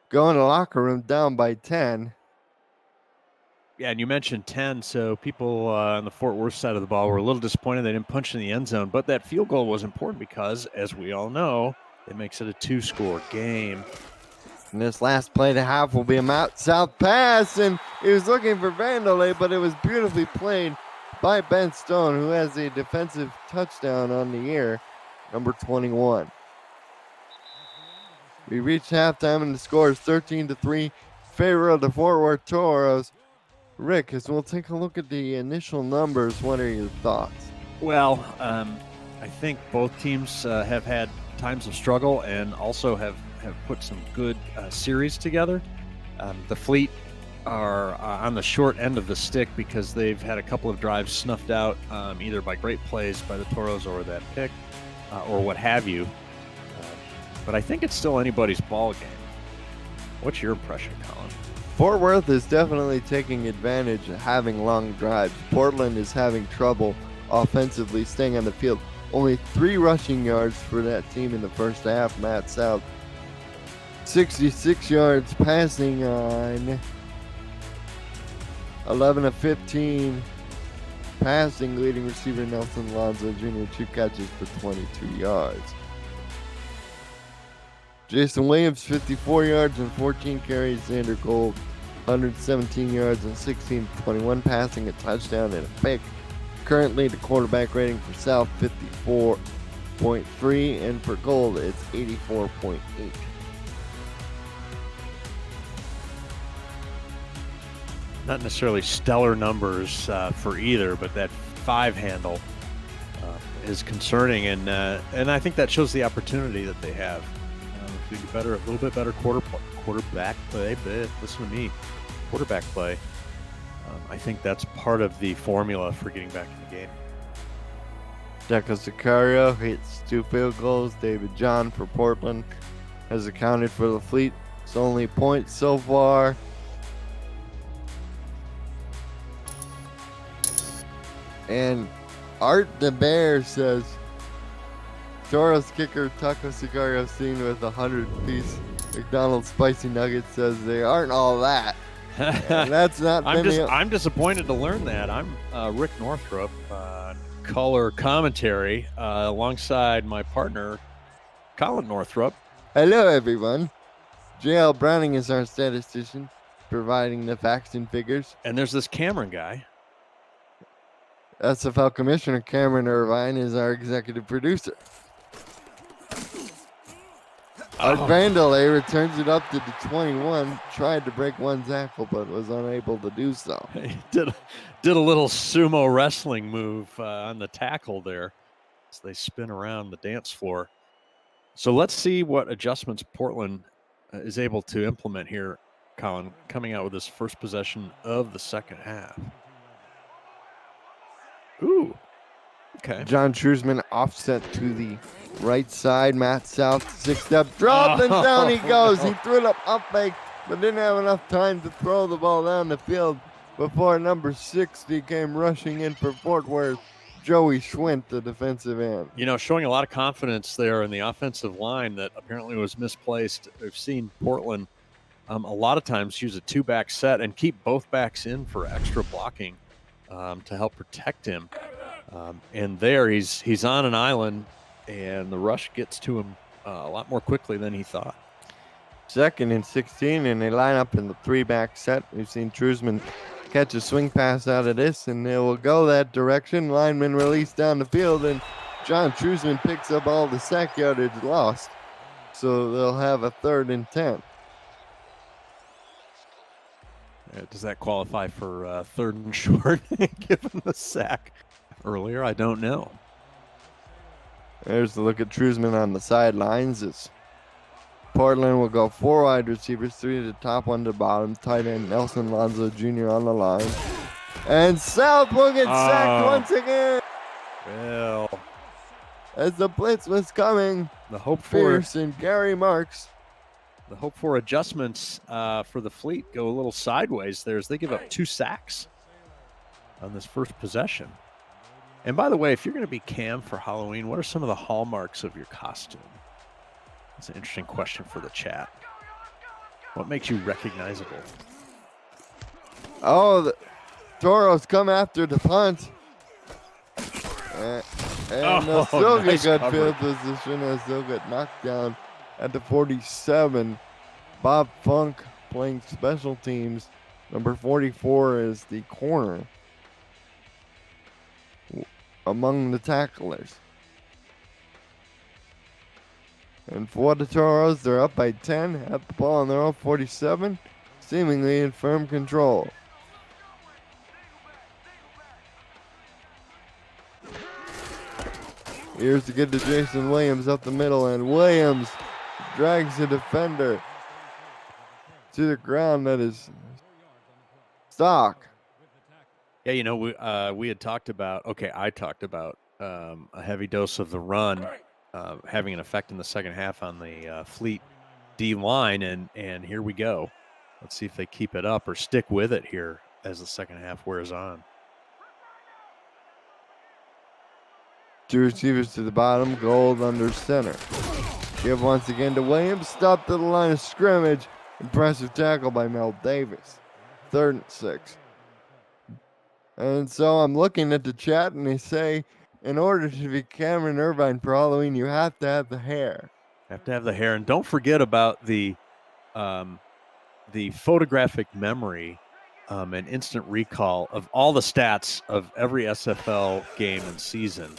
go in the locker room down by 10. Yeah, and you mentioned 10, so people on the Fort Worth side of the ball were a little disappointed they didn't punch in the end zone, but that field goal was important because, as we all know, it makes it a 2-score game. And this last play to half will be a Mount South pass, and he was looking for Vandalay, but it was beautifully played by Ben Stone, who has a defensive touchdown on the year, number 21. We reached halftime, and the score is 13-3, favor of the Fort Worth Toros. Rick, as we'll take a look at the initial numbers, what are your thoughts? Well, I think both teams have had times of struggle and also have put some good series together. The Fleet are on the short end of the stick because they've had a couple of drives snuffed out either by great plays by the Toros or that pick or what have you. But I think it's still anybody's ball game. What's your impression, Colin? Fort Worth is definitely taking advantage of having long drives. Portland is having trouble offensively staying on the field. Only 3 rushing yards for that team in the first half. Matt South, 66 yards passing on 11 of 15 passing. Leading receiver Nelson Lonzo Jr. 2 catches for 22 yards. Jason Williams, 54 yards and 14 carries. Xander Gold, 117 yards and 16-21 passing, a touchdown and a pick. Currently, the quarterback rating for South, 54.3, and for Gold, it's 84.8. Not necessarily stellar numbers for either, but that 5 handle is concerning, and I think that shows the opportunity that they have. If we do better, a little bit better quarterback play. Listen to me, quarterback play. I think that's part of the formula for getting back in the game. Deco Sicario hits 2 field goals. David John for Portland has accounted for the Fleet. It's only points so far. And Art the Bear says, Toros kicker Taco Sicario seen with 100-piece McDonald's spicy nuggets says they aren't all that. And that's not I'm disappointed to learn that. I'm Rick Northrup, color commentary, alongside my partner, Colin Northrup. Hello, everyone. J.L. Browning is our statistician, providing the facts and figures. And there's this Cameron guy. SFL Commissioner Cameron Irvine is our executive producer. Art Vandalay returns it up to the 21, tried to break one's ankle, but was unable to do so. He did a little sumo wrestling move on the tackle there as they spin around the dance floor. So let's see what adjustments Portland is able to implement here, Colin, coming out with this first possession of the second half. Ooh, okay. John Truesman offset to the right side. Matt South, 6-step drop, and down he goes. He threw it up fake, but didn't have enough time to throw the ball down the field before number 60 came rushing in for Fort Worth. Joey Schwint, the defensive end. You know, showing a lot of confidence there in the offensive line that apparently was misplaced. We've seen Portland a lot of times use a 2-back set and keep both backs in for extra blocking to help protect him. And there he's on an island, and the rush gets to him a lot more quickly than he thought. 2nd and 16, and they line up in the 3-back set. We've seen Truesman catch a swing pass out of this, and they will go that direction. Lineman released down the field, and John Truesman picks up all the sack yardage lost. So they'll have a 3rd and 10. Does that qualify for 3rd and short, given the sack earlier? I don't know. There's the look at Truesman on the sidelines. It's Portland will go 4 wide receivers, 3 to the top, 1 to the bottom. Tight end Nelson Lonzo Jr. on the line. And South will get sacked once again. Well, as the blitz was coming, the hope Fierce and Gary Marks. The hope for adjustments for the Fleet go a little sideways there as they give up 2 sacks on this first possession. And by the way, if you're going to be Cam for Halloween, what are some of the hallmarks of your costume? That's an interesting question for the chat. What makes you recognizable? Oh, the Toros come after the punt. And they'll still nice get good coverage. field position as they'll get knocked down at the 47. Bob Funk playing special teams. Number 44 is the corner among the tacklers. And for the Toros, they're up by 10, have the ball on their own 47, seemingly in firm control. Here's to get to Jason Williams up the middle, and Williams drags the defender to the ground. That is stock. Yeah, you know, we had talked about, I talked about a heavy dose of the run having an effect in the second half on the Fleet D line, and here we go. Let's see if they keep it up or stick with it here as the second half wears on. Two receivers to the bottom, Gold under center. Give once again to Williams, stopped at the line of scrimmage. Impressive tackle by Mel Davis. 3rd and 6. And so I'm looking at the chat, and they say, in order to be Cameron Irvine for Halloween, you have to have the hair. Have to have the hair, and don't forget about the photographic memory and instant recall of all the stats of every SFL game and season.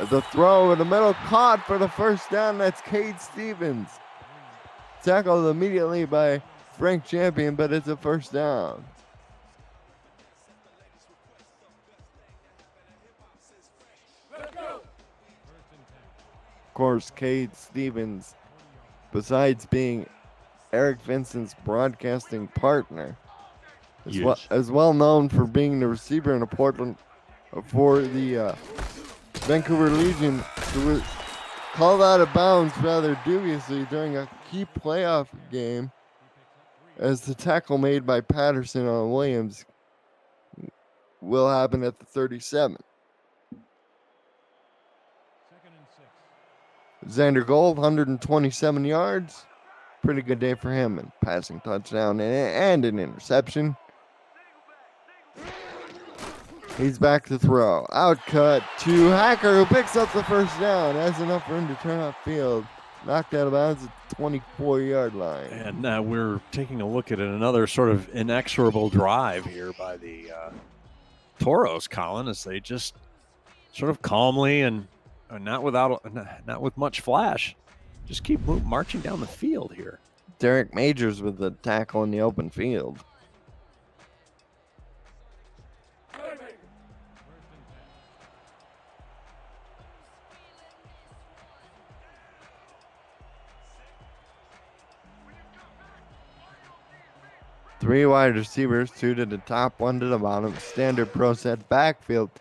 The throw in the middle, caught for the first down. That's Cade Stevens. Tackled immediately by Frank Champion, but it's a first down. Of course, Cade Stevens, besides being Eric Vincent's broadcasting partner, is well known for being the receiver in a Portland for the Vancouver Legion, who was called out of bounds rather dubiously during a key playoff game as the tackle made by Patterson on Williams will happen at the 37. Xander Gold, 127 yards. Pretty good day for him, and passing touchdown and an interception. He's back to throw. Out cut to Hacker, who picks up the first down. Has enough room to turn off field. Knocked out of bounds at the 24-yard line. And we're taking a look at another sort of inexorable drive here by the Toros, Colin, as they just sort of calmly and not with much flash, just keep marching down the field here. Derek Majors with the tackle in the open field. Three wide receivers, 2 to the top, 1 to the bottom. Standard pro set backfield.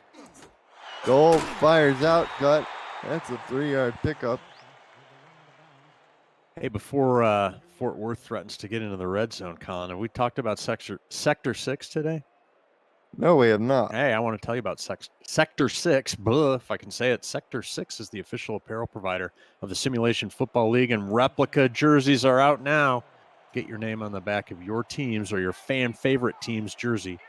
Gold fires out, cut. That's a 3-yard pickup. Hey, before Fort Worth threatens to get into the red zone, Colin, have we talked about Sector 6 today? No, we have not. Hey, I want to tell you about Sector 6. If I can say it, Sector 6 is the official apparel provider of the Simulation Football League, and replica jerseys are out now. Get your name on the back of your team's or your fan favorite team's jersey,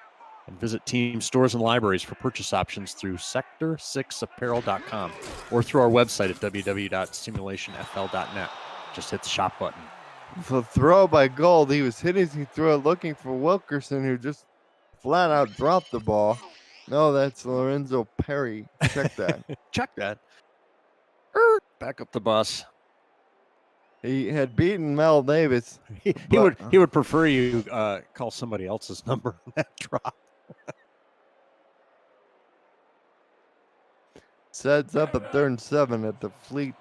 and visit team stores and libraries for purchase options through sector6apparel.com or through our website at www.simulationfl.net. Just hit the shop button. The throw by Gold, he was hitting, he threw it looking for Wilkerson, who just flat out dropped the ball. No, that's Lorenzo Perry. Check that. Check that. Back up the bus. He had beaten Mel Davis. He would prefer you call somebody else's number on that drop. Sets up a 3rd and 7 at the Fleet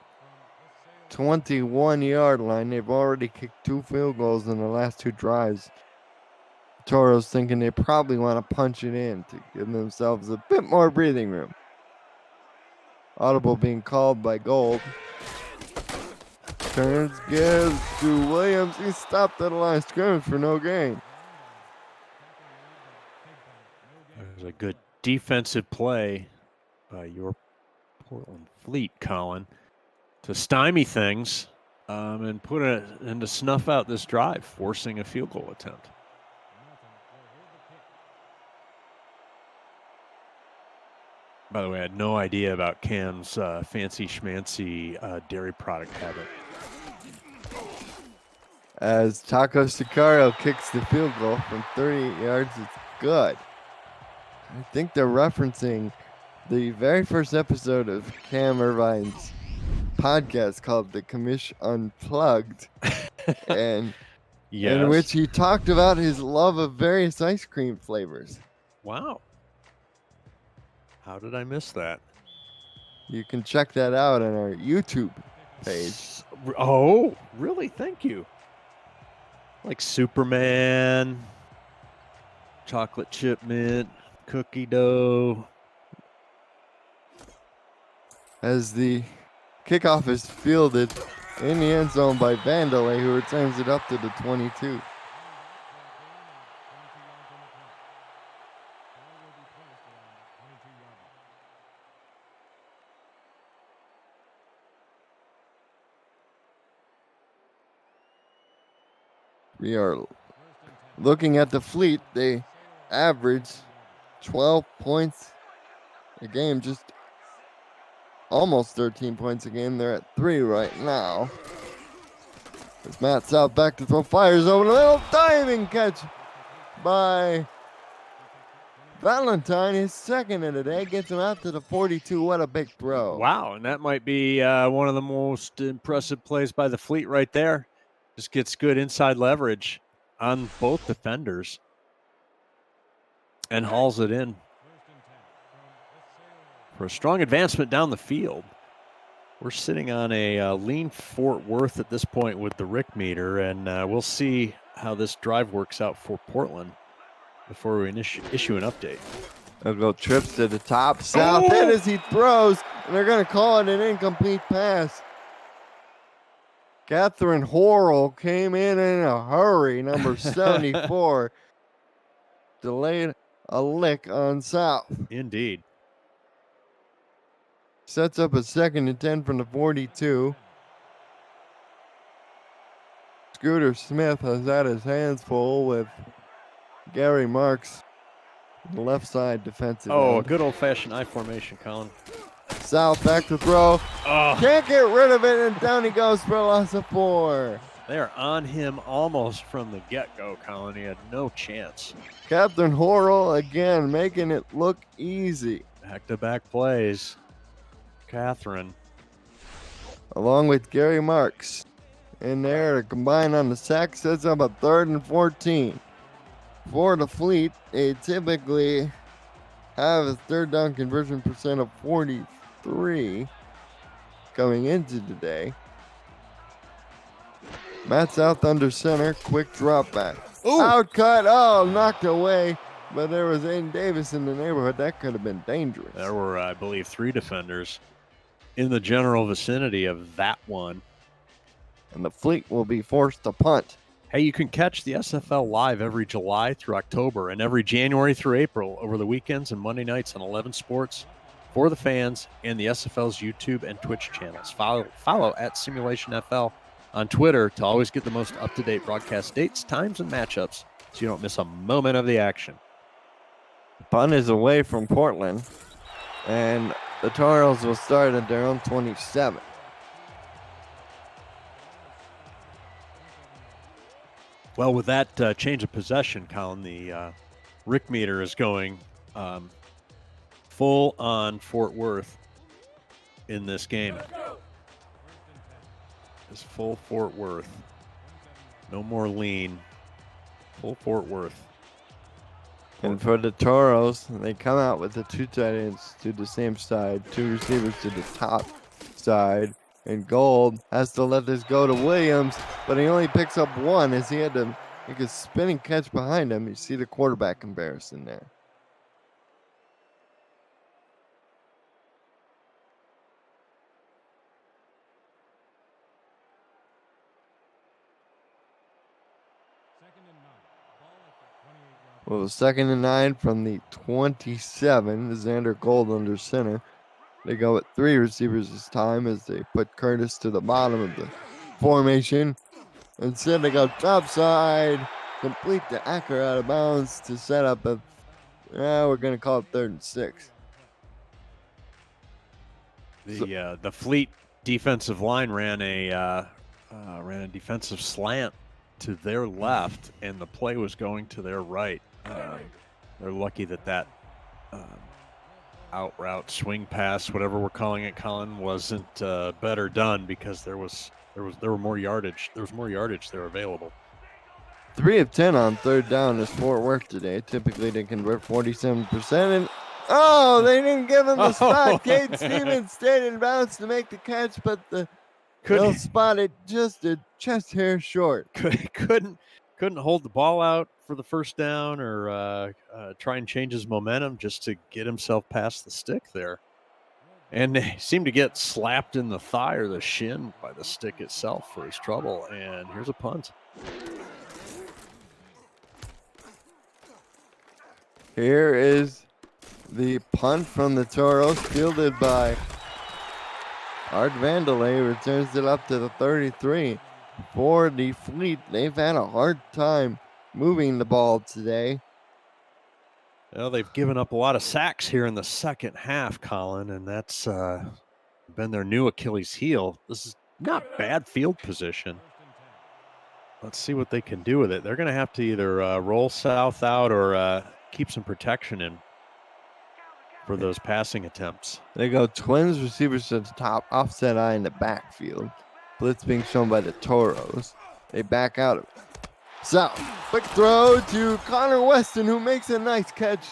21-yard line. They've already kicked 2 field goals in the last 2 drives. Toros thinking they probably want to punch it in to give themselves a bit more breathing room. Audible being called by Gold. Turns, gives to Williams. He stopped at the line of scrimmage for no gain. There's a good defensive play by your Portland Fleet, Colin, to stymie things and to snuff out this drive, forcing a field goal attempt. By the way, I had no idea about Cam's fancy schmancy dairy product habit. As Taco Sicario kicks the field goal from 38 yards, it's good. I think they're referencing the very first episode of Cam Irvine's podcast called The Commish Unplugged, and in which he talked about his love of various ice cream flavors. Wow. How did I miss that? You can check that out on our YouTube page. Oh, really? Thank you. Like Superman, chocolate chip mint, cookie dough. As the kickoff is fielded in the end zone by Vandalay, who returns it up to the 22. We are looking at the Fleet. They average 12 points a game, just almost 13 points a game. They're at 3 right now. As Matt South back to throw, fires over the middle, diving catch by Valentine. His second of the day, gets him out to the 42. What a big throw. Wow, and that might be one of the most impressive plays by the Fleet right there. Just gets good inside leverage on both defenders and hauls it in for a strong advancement down the field. We're sitting on a lean Fort Worth at this point with the Rick meter, and we'll see how this drive works out for Portland before we issue an update. They'll go trips to the top. South hit as he throws, and they're going to call it an incomplete pass. Catherine Horrell came in a hurry, number 74. Delayed a lick on South. Indeed. Sets up a 2nd and 10 from the 42. Scooter Smith has had his hands full with Gary Marks, the left side defensive Oh, end. a good old-fashioned I formation, Colin. South back to throw. Oh, Can't get rid of it, and down he goes for a loss of 4. they are on him almost from the get-go, Colin. He had no chance. Captain Horrell again making it look easy. Back-to-back plays. Catherine. Along with Gary Marks in there to combine on the sack, sets up a 3rd and 14. For the Fleet, they typically have a 3rd down conversion percent of 43 coming into today. Matt South under center, quick drop back. Outcut, knocked away, but there was Aiden Davis in the neighborhood. That could have been dangerous. There were, I believe, 3 defenders in the general vicinity of that one. And the Fleet will be forced to punt. Hey, you can catch the SFL live every July through October and every January through April over the weekends and Monday nights on 11 Sports for the fans and the SFL's YouTube and Twitch channels. Follow at Simulationfl on Twitter to always get the most up-to-date broadcast dates, times, and matchups so you don't miss a moment of the action. Punt is away from Portland, and the Tar Heels will start at their own 27. Well, with that change of possession, Colin, the Rick meter is going full on Fort Worth in this game. It's full Fort Worth. No more lean. Full Fort Worth. And for the Toros, they come out with the 2 tight ends to the same side, 2 receivers to the top side. And Gold has to let this go to Williams, but he only picks up 1 as he had to make a spinning catch behind him. You see the quarterback comparison there. Well, 2nd and 9 from the 27. Xander Gold under center. They go with 3 receivers this time as they put Curtis to the bottom of the formation. Instead, they go top side, complete the Acker out of bounds to set up a, we're going to call it 3rd and 6. The Fleet defensive line ran a defensive slant to their left, and the play was going to their right. They're lucky that out route, swing pass, whatever we're calling it, Colin, wasn't better done, because there was more yardage. There was more yardage there available. 3 of 10 on third down is Fort Worth today. Typically, they convert 47%. And oh, they didn't give him the spot. Cade Stevens stayed in bounds to make the catch, but they'll spot it just a chest hair short. Couldn't hold the ball out for the first down, or try and change his momentum just to get himself past the stick there. And they seemed to get slapped in the thigh or the shin by the stick itself for his trouble. And here's a punt. Here is the punt from the Toros, fielded by Art Vandelay. Returns it up to the 33. For the Fleet, they've had a hard time moving the ball today. Well, they've given up a lot of sacks here in the second half, Colin, and that's been their new Achilles heel. This is not bad field position. Let's see what they can do with it. They're going to have to either roll south out or keep some protection in for those passing attempts. They go twins receivers to the top, offset eye in the backfield. Blitz being shown by the Toros. They back out of it. South, quick throw to Connor Weston, who makes a nice catch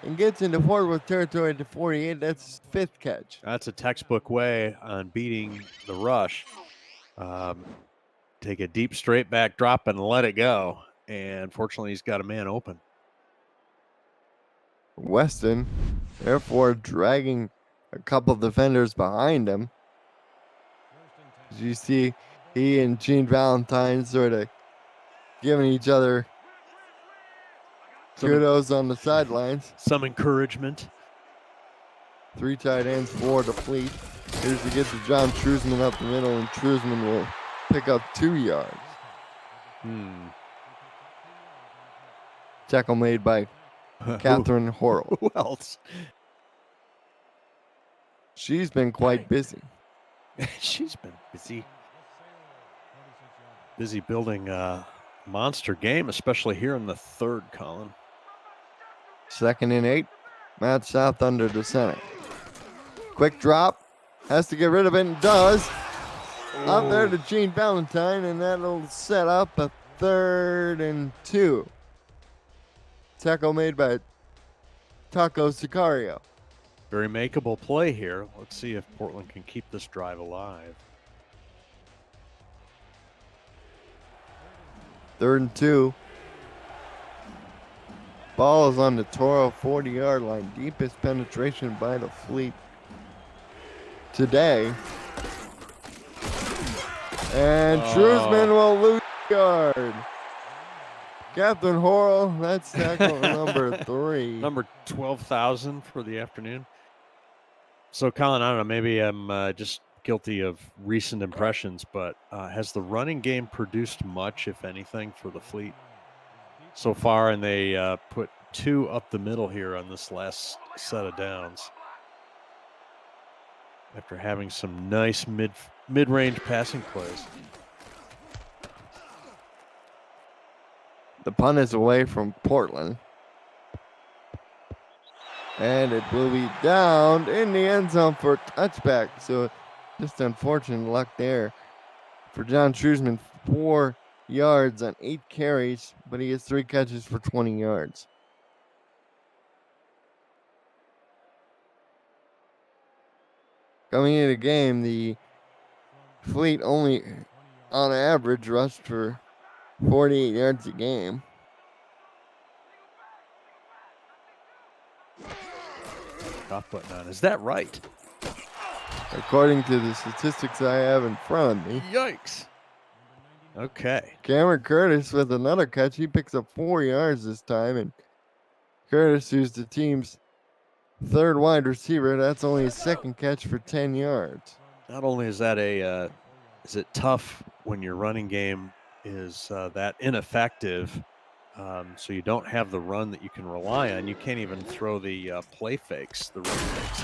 and gets into Fort Worth territory to 48. That's his 5th catch. That's a textbook way on beating the rush. Take a deep straight back drop and let it go. And fortunately, he's got a man open. Weston, therefore, dragging a couple defenders behind him. As you see, he and Gene Valentine sort of giving each other kudos on the sidelines. Some encouragement. 3 tight ends for the Fleet. Here's to get to John Trusman up the middle, and Trusman will pick up 2 yards. Tackle made by Catherine Horrell. Who else? She's been quite busy. She's been busy building a monster game, especially here in the third, Colin. 2nd and 8. Matt South under the center. Quick drop. Has to get rid of it, and does. Up there to Gene Valentine, and that'll set up a 3rd and 2. Tackle made by Taco Sicario. Very makeable play here. Let's see if Portland can keep this drive alive. 3rd and 2. Ball is on the Toro 40-yard line. Deepest penetration by the Fleet today. And Trusman will lose a yard. Catherine Horrell, that's tackle number 3. Number 12,000 for the afternoon. So, Colin, I don't know, maybe I'm just guilty of recent impressions, but has the running game produced much, if anything, for the Fleet so far? And they put 2 up the middle here on this last set of downs, after having some nice mid-range passing plays. The punt is away from Portland. And it will be down in the end zone for a touchback. So just unfortunate luck there for John Trusman. 4 yards on 8 carries, but he has 3 catches for 20 yards. Coming into the game, the Fleet only, on average, rushed for 48 yards a game. Off button on. Is that right? According to the statistics I have in front of me. Yikes. Okay. Cameron Curtis with another catch. He picks up 4 yards this time. And Curtis, who's the team's 3rd wide receiver, that's only his 2nd catch for 10 yards. Not only is that is it tough when your running game is that ineffective, so you don't have the run that you can rely on. You can't even throw the play fakes, the run fakes.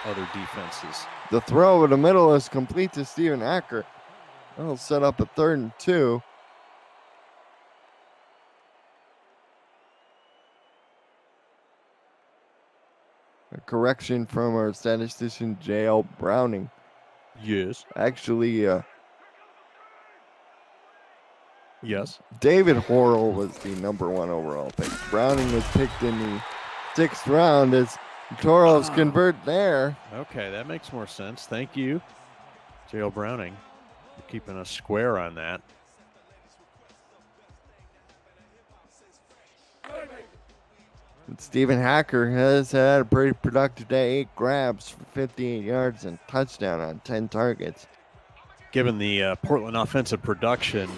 other defenses. The throw over the middle is complete to Stephen Acker. That'll set up a 3rd and 2. A correction from our statistician, J.L. Browning. Yes. Actually, Yes. David Horrell was the number 1 overall pick. Browning was picked in the 6th round as Toros convert there. Okay, that makes more sense. Thank you, J.L. Browning, for keeping us square on that. And Stephen Hacker has had a pretty productive day. 8 grabs for 58 yards and touchdown on 10 targets. Given the Portland offensive production,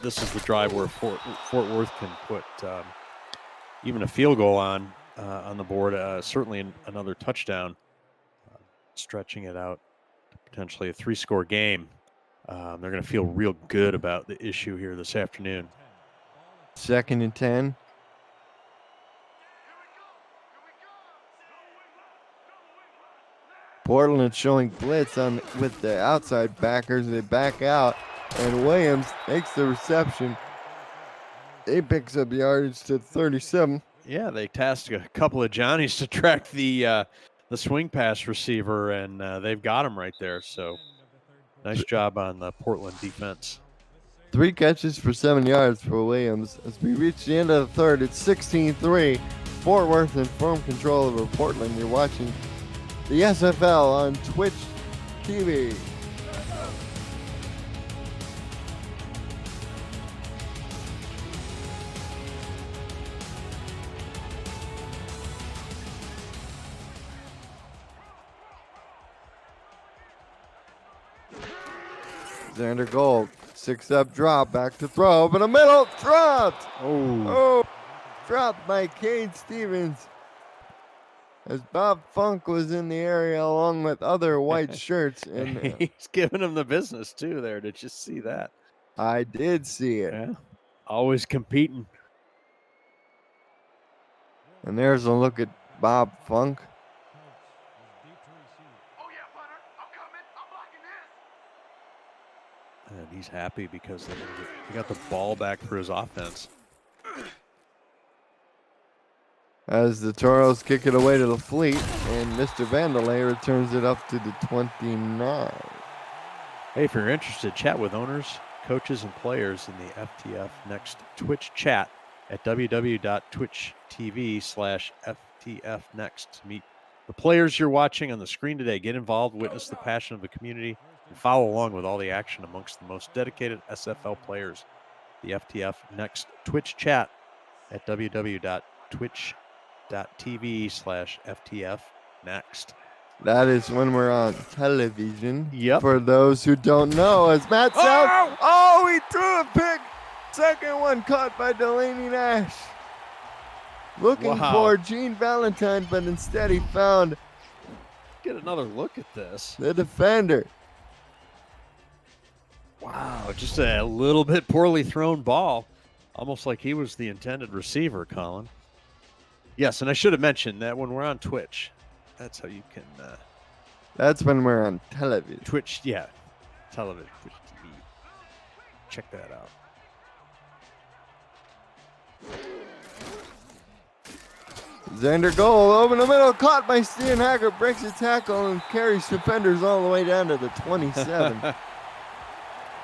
this is the drive where Fort Worth can put even a field goal on the board. Certainly another touchdown, stretching it out to potentially a 3-score game. They're going to feel real good about the issue here this afternoon. 2nd and 10. Portland showing blitz with the outside backers. They back out, and Williams makes the reception. He picks up yardage to 37. Yeah, they tasked a couple of Johnnies to track the swing pass receiver, and they've got him right there. So nice job on the Portland defense. 3 catches for 7 yards for Williams. As we reach the end of the 3rd, it's 16-3. Fort Worth in firm control over Portland. You're watching the SFL on Twitch TV. Xander Gold, 6-up drop, back to throw, but a middle, dropped! Oh, dropped by Cade Stevens. As Bob Funk was in the area along with other white shirts. And he's giving him the business too there. Did you see that? I did see it. Yeah, always competing. And there's a look at Bob Funk. And he's happy because he got the ball back for his offense. As the Toros kick it away to the fleet, and Mr. Vandelay returns it up to the 29. Hey, if you're interested, chat with owners, coaches, and players in the FTF Next Twitch chat at www.twitch.tv/FTFnext to meet the players you're watching on the screen today. Get involved, witness the passion of the community, and follow along with all the action amongst the most dedicated SFL players. The FTF Next Twitch chat at www.twitch.tv/FTFnext. That is when we're on television. Yep. For those who don't know, as Matt South, he threw a pick. Second one caught by Delaney Nash. Looking for Gene Valentine, but instead he found. Get another look at this. The defender. Wow, just a little bit poorly thrown ball. Almost like he was the intended receiver, Colin. Yes, and I should have mentioned that when we're on Twitch, that's how you can. That's when we're on television. Twitch, yeah. Television, Twitch TV. Check that out. Xander Goal over the middle, caught by Steven Hacker, breaks a tackle and carries defenders all the way down to the 27.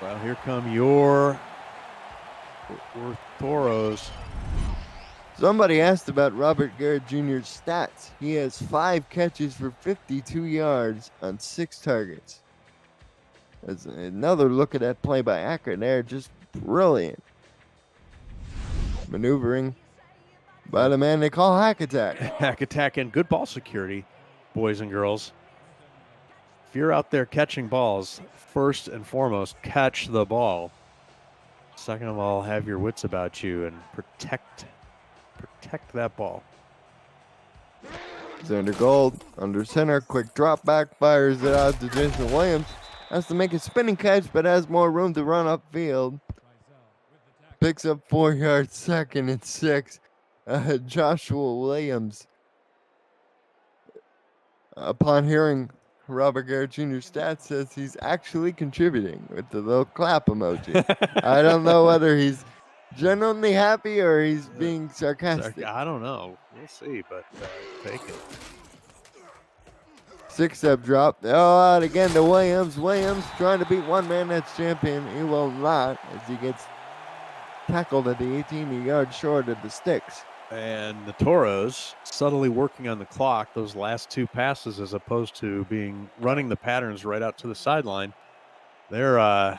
Well, here come your Toros. Somebody asked about Robert Garrett Jr.'s stats. He has 5 catches for 52 yards on 6 targets. That's another look at that play by Acker there, just brilliant. Maneuvering by the man they call Hack Attack. Hack Attack and good ball security, boys and girls. If you're out there catching balls, first and foremost, catch the ball. Second of all, have your wits about you and protect that ball. Xander Gold under center, quick drop back, fires it out to Jason Williams. Has to make a spinning catch, but has more room to run upfield. Picks up 4 yards, 2nd and 6. Joshua Williams upon hearing Robert Garrett Jr.'s stats, says he's actually contributing with the little clap emoji. I don't know whether he's genuinely happy or he's being sarcastic. I don't know. We'll see, but take it. 6-step drop. Oh, and again to Williams. Williams trying to beat one man that's champion. He will not as he gets tackled at the 18-yard short of the sticks. And the Toros subtly working on the clock those last two passes as opposed to running the patterns right out to the sideline. They're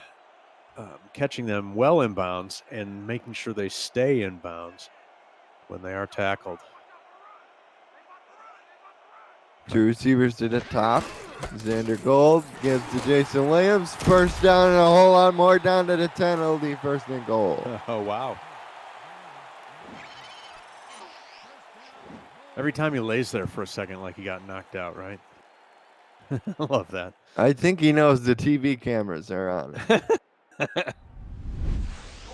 catching them well inbounds and making sure they stay inbounds when they are tackled. Two receivers to the top. Xander Gold gives to Jason Williams. First down and a whole lot more down to the 10. It'll be first and goal. Oh, wow. Every time he lays there for a second like he got knocked out, right? I love that. I think he knows the TV cameras are on.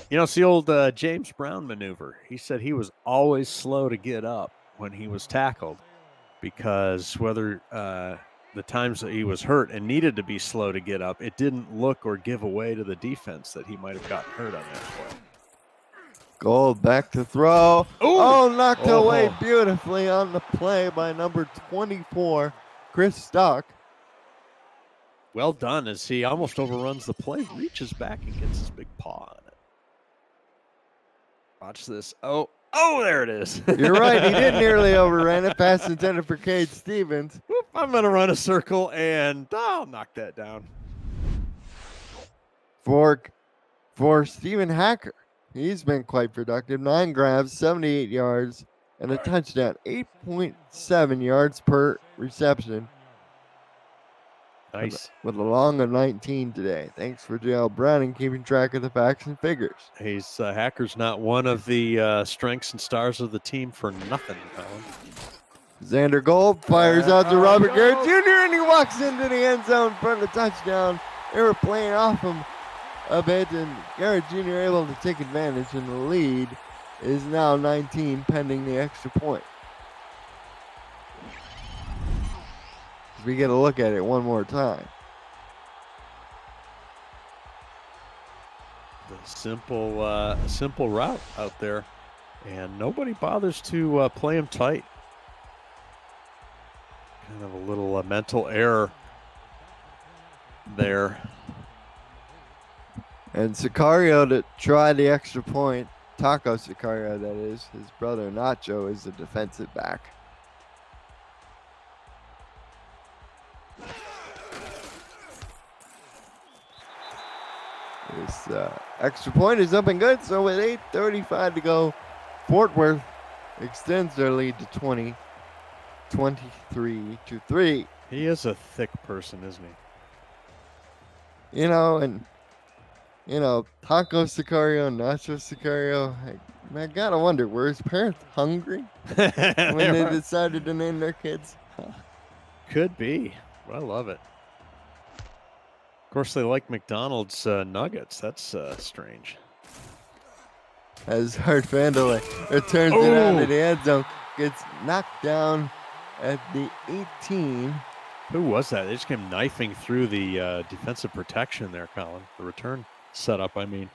You know, it's the old James Brown maneuver. He said he was always slow to get up when he was tackled because whether the times that he was hurt and needed to be slow to get up, it didn't look or give away to the defense that he might have gotten hurt on that play. Gold back to throw. Ooh. Oh, knocked away beautifully on the play by number 24, Chris Stock. Well done as he almost overruns the play, reaches back and gets his big paw on it. Watch this. Oh, there it is. You're right. He did nearly overrun it. Pass intended for Cade Stevens. Whoop, I'm going to run a circle and I'll knock that down. For Stephen Hacker. He's been quite productive. 9 grabs, 78 yards, and a touchdown. 8.7 yards per reception. Nice. With a long of 19 today. Thanks for JL Browning keeping track of the facts and figures. He's Hacker's not one of the strengths and stars of the team for nothing, Colin. Xander Gold fires out to Robert Garrett Jr. and he walks into the end zone for the touchdown. They were playing off him a bit, and Garrett Jr. able to take advantage, and the lead is now 19 pending the extra point. We get a look at it one more time. The simple route out there, and nobody bothers to play him tight. Kind of a little mental error there. And Sicario to try the extra point. Taco Sicario, that is. His brother Nacho is the defensive back. This extra point is up and good. So with 8:35 to go, Fort Worth extends their lead to 20, 23-3. He is a thick person, isn't he? Taco Sicario, Nacho Sicario. I gotta wonder, were his parents hungry when they decided to name their kids? Could be. I love it. Of course, they like McDonald's nuggets. That's strange. As Hart Vanderlei returns it out of the end zone, gets knocked down at the 18. Who was that? They just came knifing through the defensive protection there, Colin. The return setup, I mean.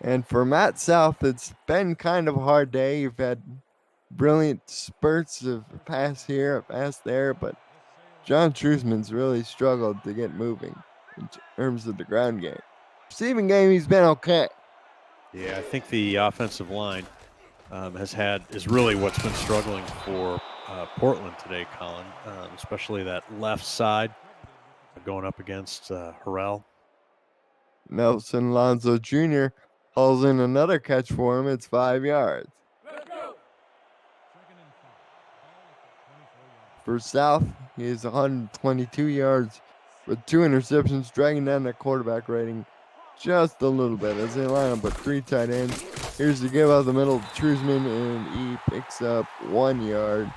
And for Matt South, it's been kind of a hard day. You've had brilliant spurts of pass here, a pass there, but John Trusman's really struggled to get moving in terms of the ground game. Receiving game, he's been okay. Yeah, I think the offensive line is really what's been struggling for Portland today, Colin, especially that left side going up against Harrell. Nelson Alonso Jr. hauls in another catch for him. It's 5 yards. For South, he is 122 yards with 2 interceptions, dragging down that quarterback rating just a little bit as they line up with 3 tight ends. Here's the give out the middle to Trusman, and he picks up 1 yard.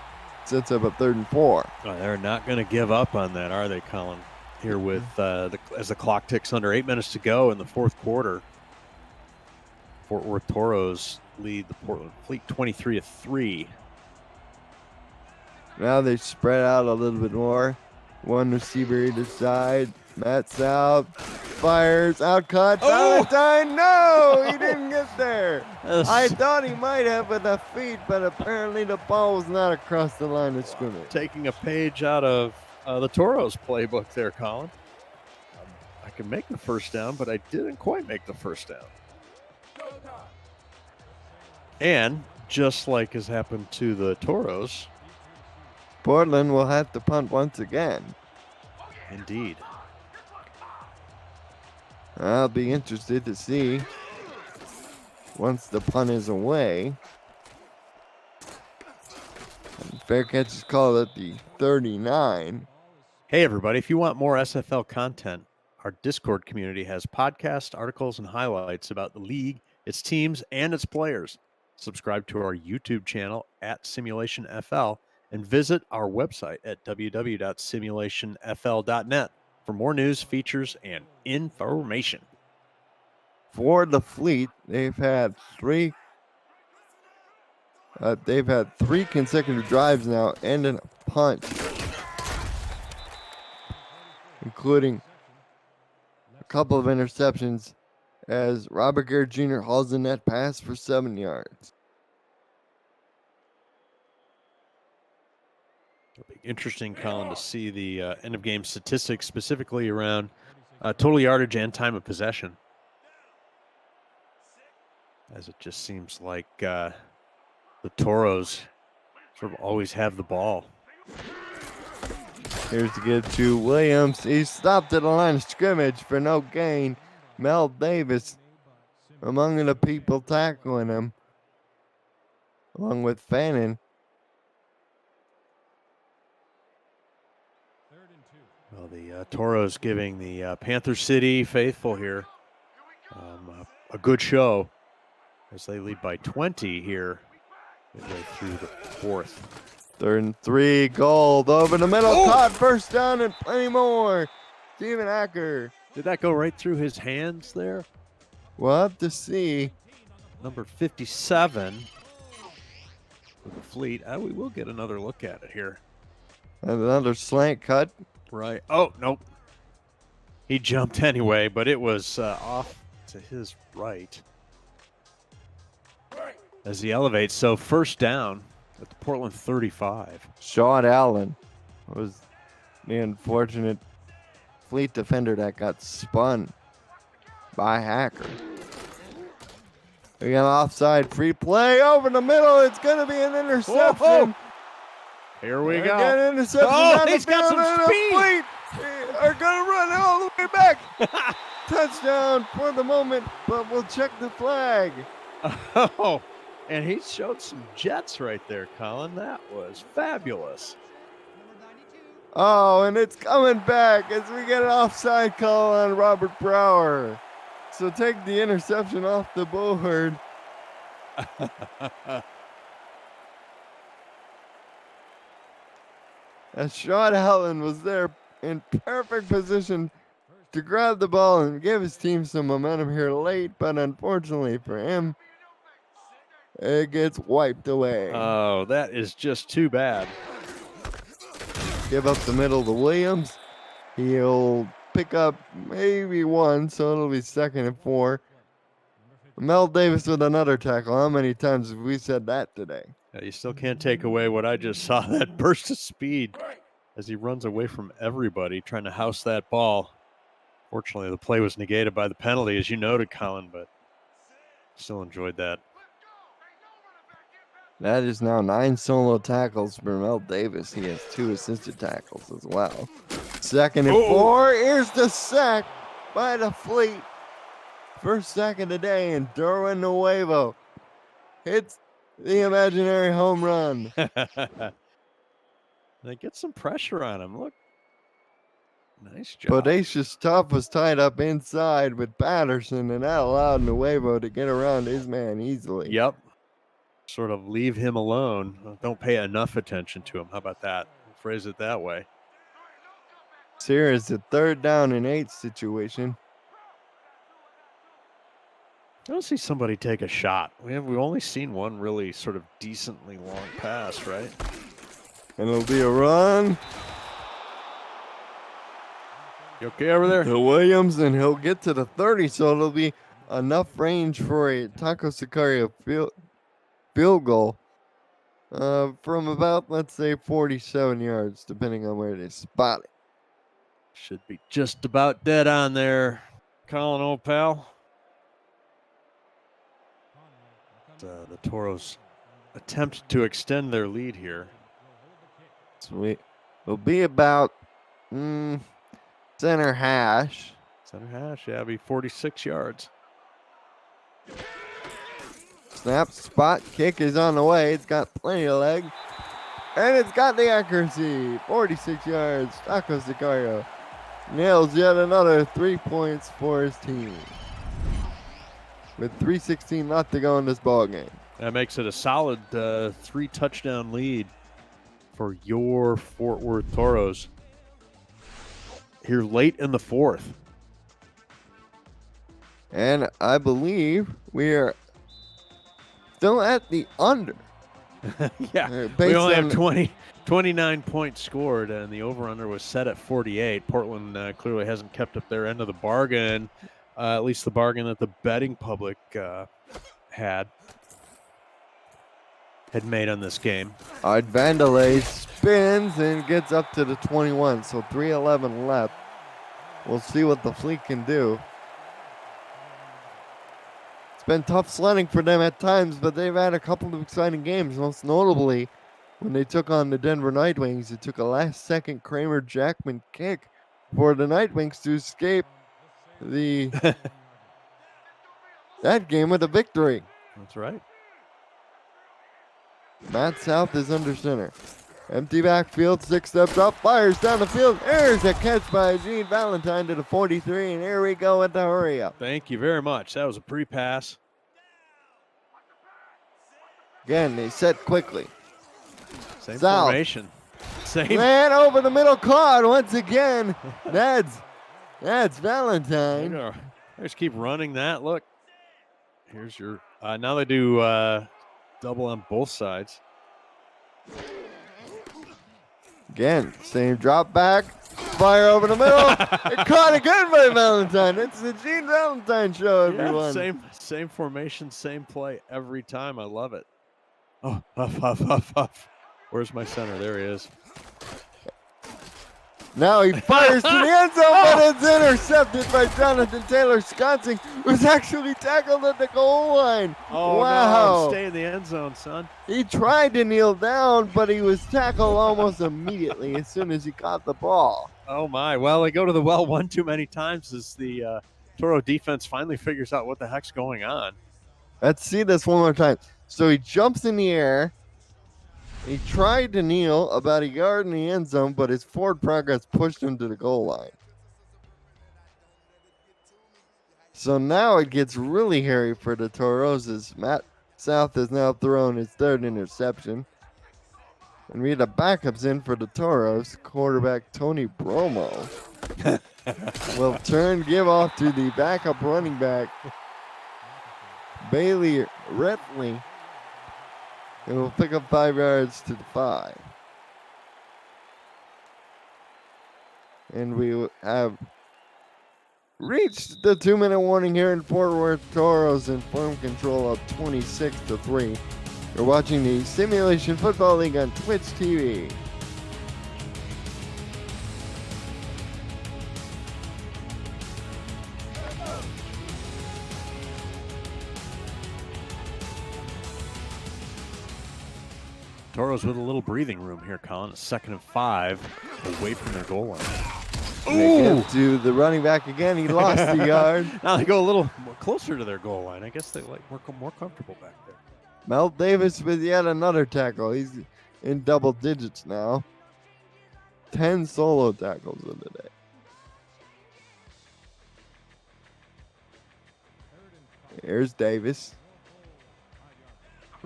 Sets up a 3rd and 4. Oh, they're not going to give up on that, are they, Colin? Here with as the clock ticks under 8 minutes to go in the 4th quarter. Fort Worth Toros lead the Portland Fleet 23-3. Now they spread out a little bit more. One receiver either side. Matt's out. Fires. Outcut. Oh! Valentine. No! He didn't get there. That's I thought he might have with the feet, but apparently the ball was not across the line of scrimmage. taking a page out of the Toros playbook there, Colin. I could make the first down, but I didn't quite make the first down. And just like has happened to the Toros, Portland will have to punt once again. indeed. I'll be interested to see once the punt is away. And fair catch is called at the 39. Hey, everybody, if you want more SFL content, our Discord community has podcasts, articles, and highlights about the league, its teams, and its players. Subscribe to our YouTube channel at Simulationfl and visit our website at www.simulationfl.net for more news, features, and information. For the Fleet, they've had three consecutive drives now ending a punt, including a couple of interceptions as Robert Garrett Jr. hauls in that pass for 7 yards. It'll be interesting, Colin, to see the end of game statistics, specifically around total yardage and time of possession, as it just seems like the Toros sort of always have the ball. Here's to get to Williams. He stopped at the line of scrimmage for no gain. Mel Davis among the people tackling him, along with Fannin. Well, the Toros giving the Panther City faithful here a good show as they lead by 20 here midway through the fourth. 3rd and 3, Gold over the middle, caught, first down, and plenty more. Steven Hacker. Did that go right through his hands there? We'll have to see. Number 57 for the Fleet. We will get another look at it here. Another slant cut. Right. Oh, nope. He jumped anyway, but it was off to his right as he elevates. So first down at the Portland 35. Sean Allen was the unfortunate Fleet defender that got spun by Hacker. We got an offside free play over the middle. It's going to be an interception. Whoa. Here we go. Again, interception. Oh, down the he's got field, some and speed. the Fleet are going to run all the way back. Touchdown for the moment, but we'll check the flag. Oh, and he showed some jets right there, Colin. That was fabulous. Oh, and it's coming back as we get an offside call on Robert Brower. So take the interception off the board. As Sean Allen was there in perfect position to grab the ball and give his team some momentum here late, but unfortunately for him, it gets wiped away. Oh, that is just too bad. Give up the middle to Williams. He'll pick up maybe one, so it'll be 2nd and 4. Mel Davis with another tackle. How many times have we said that today? Yeah, you still can't take away what I just saw, that burst of speed as he runs away from everybody trying to house that ball. Fortunately, the play was negated by the penalty, as you noted, Colin, but still enjoyed that. That is now 9 solo tackles for Mel Davis. He has 2 assisted tackles as well. 2nd and 4. Here's the sack by the Fleet. First sack of the day, and Derwin Nuevo hits the imaginary home run. They get some pressure on him. Look. Nice job. Bodacious Tough was tied up inside with Patterson, and that allowed Nuevo to get around his man easily. Yep. Sort of leave him alone. Don't pay enough attention to him. How about that? Phrase it that way. Here is a 3rd down and 8 situation. I don't see somebody take a shot. We've only seen one really sort of decently long pass, right? And it'll be a run You okay over there? to Williams, and he'll get to the 30, so it'll be enough range for a Taco Sicario field goal from about, let's say, 47 yards, depending on where they spot it. Should be just about dead on there, Colin, old pal. The Toros attempt to extend their lead here. Sweet. It'll be about center hash. Center hash, yeah, it'll be 46 yards. Snap, spot, kick is on the way. It's got plenty of leg. And it's got the accuracy. 46 yards. Taco Sicario nails yet another 3 points for his team. With 3:16 left to go in this ball game. That makes it a solid 3-touchdown lead for your Fort Worth Toros here late in the fourth. And I believe we are still at the under. Yeah, Based we only on have 29 points scored, and the over-under was set at 48. Portland clearly hasn't kept up their end of the bargain, at least the bargain that the betting public had made on this game. Art Vandelay spins and gets up to the 21, so 3:11 left. We'll see what the Fleet can do. It's been tough sledding for them at times, but they've had a couple of exciting games, most notably when they took on the Denver Nightwings. It took a last-second Kramer Jackman kick for the Nightwings to escape that game with a victory. That's right. Matt South is under center. Empty backfield, 6-step drop, fires down the field. There's a catch by Gene Valentine to the 43, and here we go with the hurry up. Thank you very much. That was a pretty pass. Again, they set quickly. Same South. formation. Same. Ran over the middle, caught once again. That's Valentine. They just keep running that. Look, here's your. Now they do double on both sides. Again, same drop back, fire over the middle. It caught again by Valentine. It's the Gene Valentine show, everyone. Yeah, same formation, same play every time. I love it. Oh, huff. Where's my center? There he is. Now he fires to the end zone, but it's intercepted by Jonathan Taylor Scotsing, who's actually tackled at the goal line. Oh, wow. No, stay in the end zone, son. He tried to kneel down, but he was tackled almost immediately as soon as he caught the ball. Oh, my. Well, they go to the well one too many times as the Toro defense finally figures out what the heck's going on. Let's see this one more time. So he jumps in the air. He tried to kneel about a yard in the end zone, but his forward progress pushed him to the goal line. So now it gets really hairy for the Toros as Matt South has now thrown his third interception. And we have the backups in for the Toros. Quarterback Tony Bromo will give off to the backup running back Bailey Retley. And we'll pick up 5 yards to the 5. And we have reached the 2-minute warning here in Fort Worth. Toros in firm control of 26-3. You're watching the Simulation Football League on Twitch TV. Toros with a little breathing room here, Colin. A 2nd and 5 away from their goal line. They get to the running back again. He lost a yard. Now they go a little more closer to their goal line. I guess they like more comfortable back there. Mel Davis with yet another tackle. He's in double digits now. 10 solo tackles in the day. Here's Davis.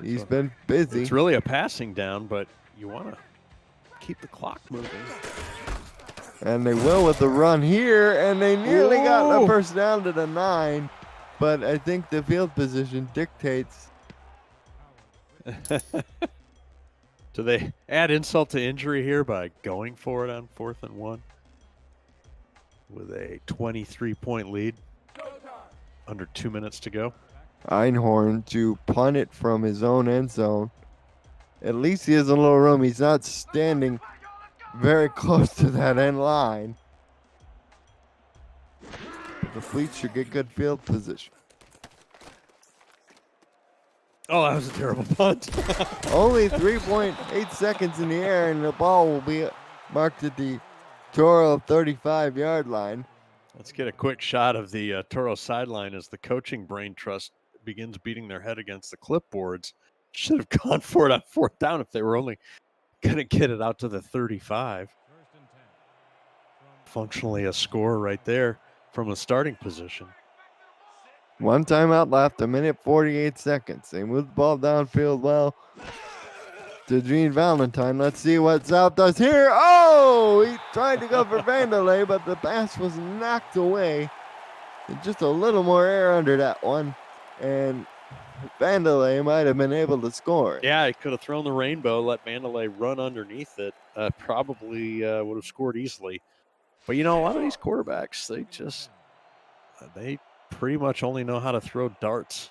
He's been busy. It's really a passing down, but you want to keep the clock moving. And they will with the run here, and they nearly got the first down to the 9. But I think the field position dictates. Do they add insult to injury here by going for it on 4th and 1 with a 23-point lead? Under 2 minutes to go. Einhorn to punt it from his own end zone. At least he has a little room. He's not standing very close to that end line. But the Fleet should get good field position. Oh, that was a terrible punt. Only 3.8 seconds in the air, and the ball will be marked at the Toro 35-yard line. Let's get a quick shot of the Toro sideline as the coaching brain trust begins beating their head against the clipboards. Should have gone for it on 4th down if they were only going to get it out to the 35. Functionally a score right there from a starting position. One timeout left, 1:48 seconds. They move the ball downfield well to Gene Valentine. Let's see what South does here. Oh, he tried to go for Vanderlei, but the pass was knocked away. Just a little more air under that one, and Vanderlei might have been able to score. Yeah, he could have thrown the rainbow, let Vanderlei run underneath it. Probably would have scored easily. But, a lot of these quarterbacks, they pretty much only know how to throw darts.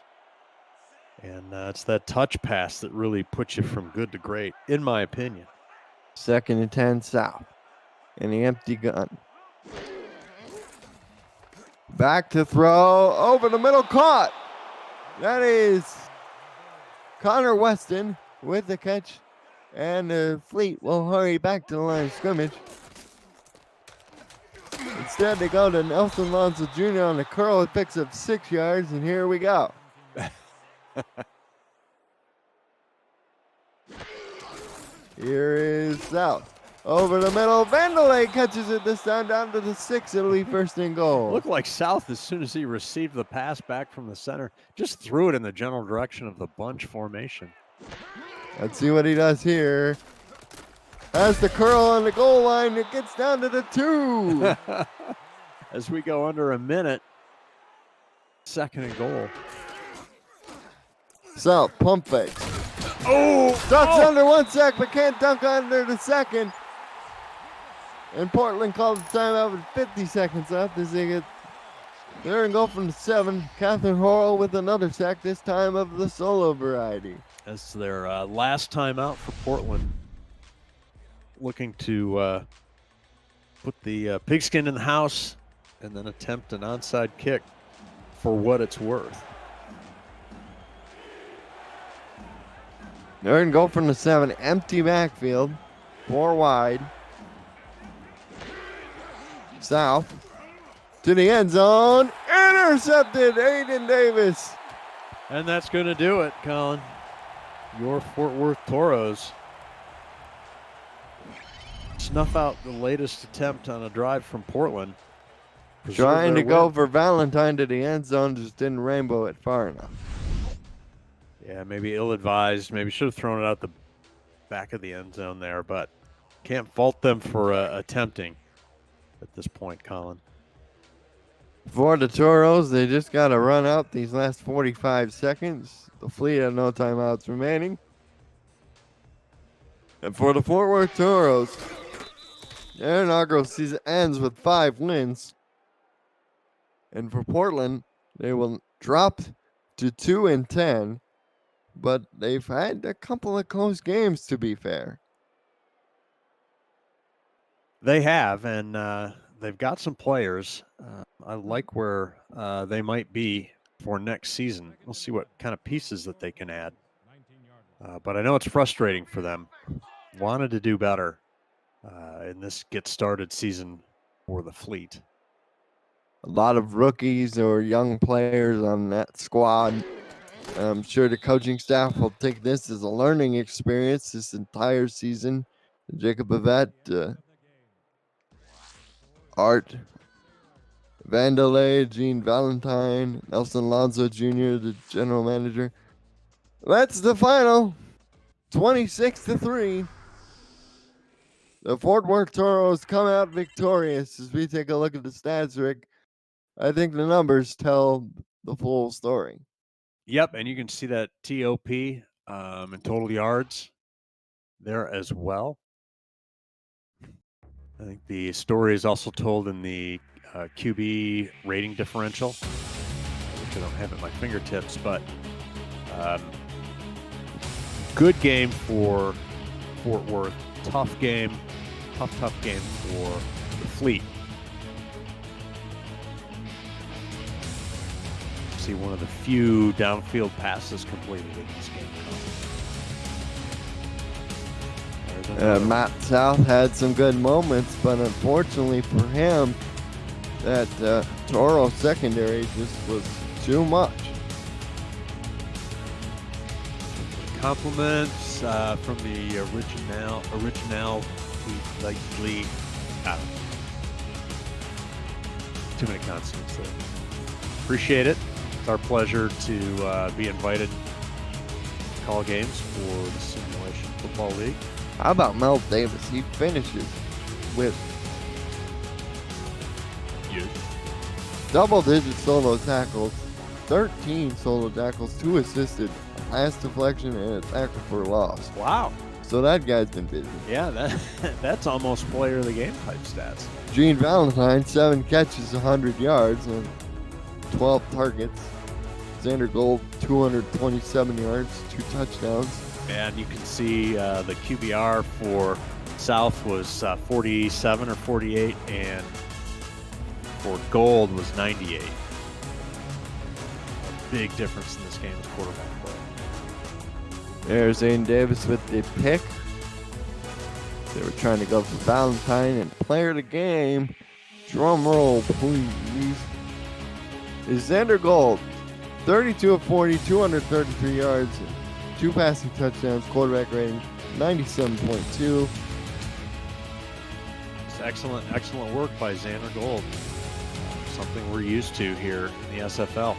And it's that touch pass that really puts you from good to great, in my opinion. 2nd and 10 South. And the empty gun. Back to throw. Over the middle, caught. That is Connor Weston with the catch. And the Fleet will hurry back to the line of scrimmage. Instead, they go to Nelson Alonso Jr. on the curl. It picks up 6 yards, and here we go. Here is South. Over the middle. Vanderlei catches it this time down to the 6. It'll be 1st and goal. Looked like South, as soon as he received the pass back from the center, just threw it in the general direction of the bunch formation. Let's see what he does here. Has the curl on the goal line. It gets down to the 2. As we go under a minute, 2nd and goal. South pump fakes. Oh! Ducks under 1 sec, but can't dunk under the 2nd. And Portland calls the timeout with 50 seconds left as they get 3rd and goal from the 7. Catherine Horrell with another sack, this time of the solo variety. That's their last timeout for Portland. Looking to put the pigskin in the house and then attempt an onside kick for what it's worth. 3rd and goal from the 7. Empty backfield. 4 wide. South to the end zone. Intercepted. Aiden Davis. And that's going to do it, Colin. Your Fort Worth Toros snuff out the latest attempt on a drive from Portland. Trying to go for Valentine to the end zone, just didn't rainbow it far enough. Yeah, maybe ill-advised. Maybe should have thrown it out the back of the end zone there, but can't fault them for attempting at this point, Colin. For the Toros, they just got to run out these last 45 seconds. The Fleet have no timeouts remaining. And for the Fort Worth Toros, their inaugural season ends with 5 wins. And for Portland, they will drop to 2-10. But they've had a couple of close games, to be fair. They have, and they've got some players. I like where they might be for next season. We'll see what kind of pieces that they can add. But I know it's frustrating for them. Wanted to do better in this get-started season for the Fleet. A lot of rookies or young players on that squad. I'm sure the coaching staff will take this as a learning experience this entire season. Jacob Yvette, Art Vanderlei, Gene Valentine, Nelson Alonso Jr., the general manager. That's the final, 26-3. The Fort Worth Toros come out victorious. As we take a look at the stats, Rick, I think the numbers tell the full story. Yep, and you can see that TOP in total yards. there as well. I think the story is also told in the QB rating differential, which I don't have at my fingertips, but good game for Fort Worth. Tough game for the Fleet. See one of the few downfield passes completed in this game. Matt South had some good moments, but unfortunately for him, that Toro secondary just was too much. Compliments from the original likely. Too many consonants there. Appreciate it. It's our pleasure to be invited to call games for the Simulation Football League. How about Mel Davis? He finishes with double-digit solo tackles, 13 solo tackles, 2 assisted, a pass deflection, and a tackle for loss. Wow. So that guy's been busy. Yeah, that's almost player of the game type stats. Gene Valentine, 7 catches, 100 yards, and 12 targets. Xander Gold, 227 yards, 2 touchdowns. And you can see the QBR for South was 47 or 48, and for Gold was 98. A big difference in this game is quarterback play. There's Zane Davis with the pick. They were trying to go for Valentine, and player of the game, drum roll please, is Xander Gold. 32 of 40, 233 yards, 2 passing touchdowns, quarterback rating 97.2. It's excellent work by Xander Gold. Something we're used to here in the SFL.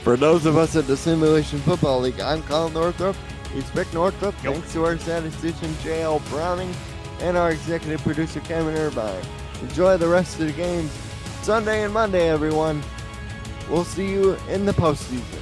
For those of us at the Simulation Football League, I'm Colin Northrup. He's Vic Northrup. Yep. Thanks to our statistician, J.L. Browning, and our executive producer, Kevin Irvine. Enjoy the rest of the games Sunday and Monday, everyone. We'll see you in the postseason.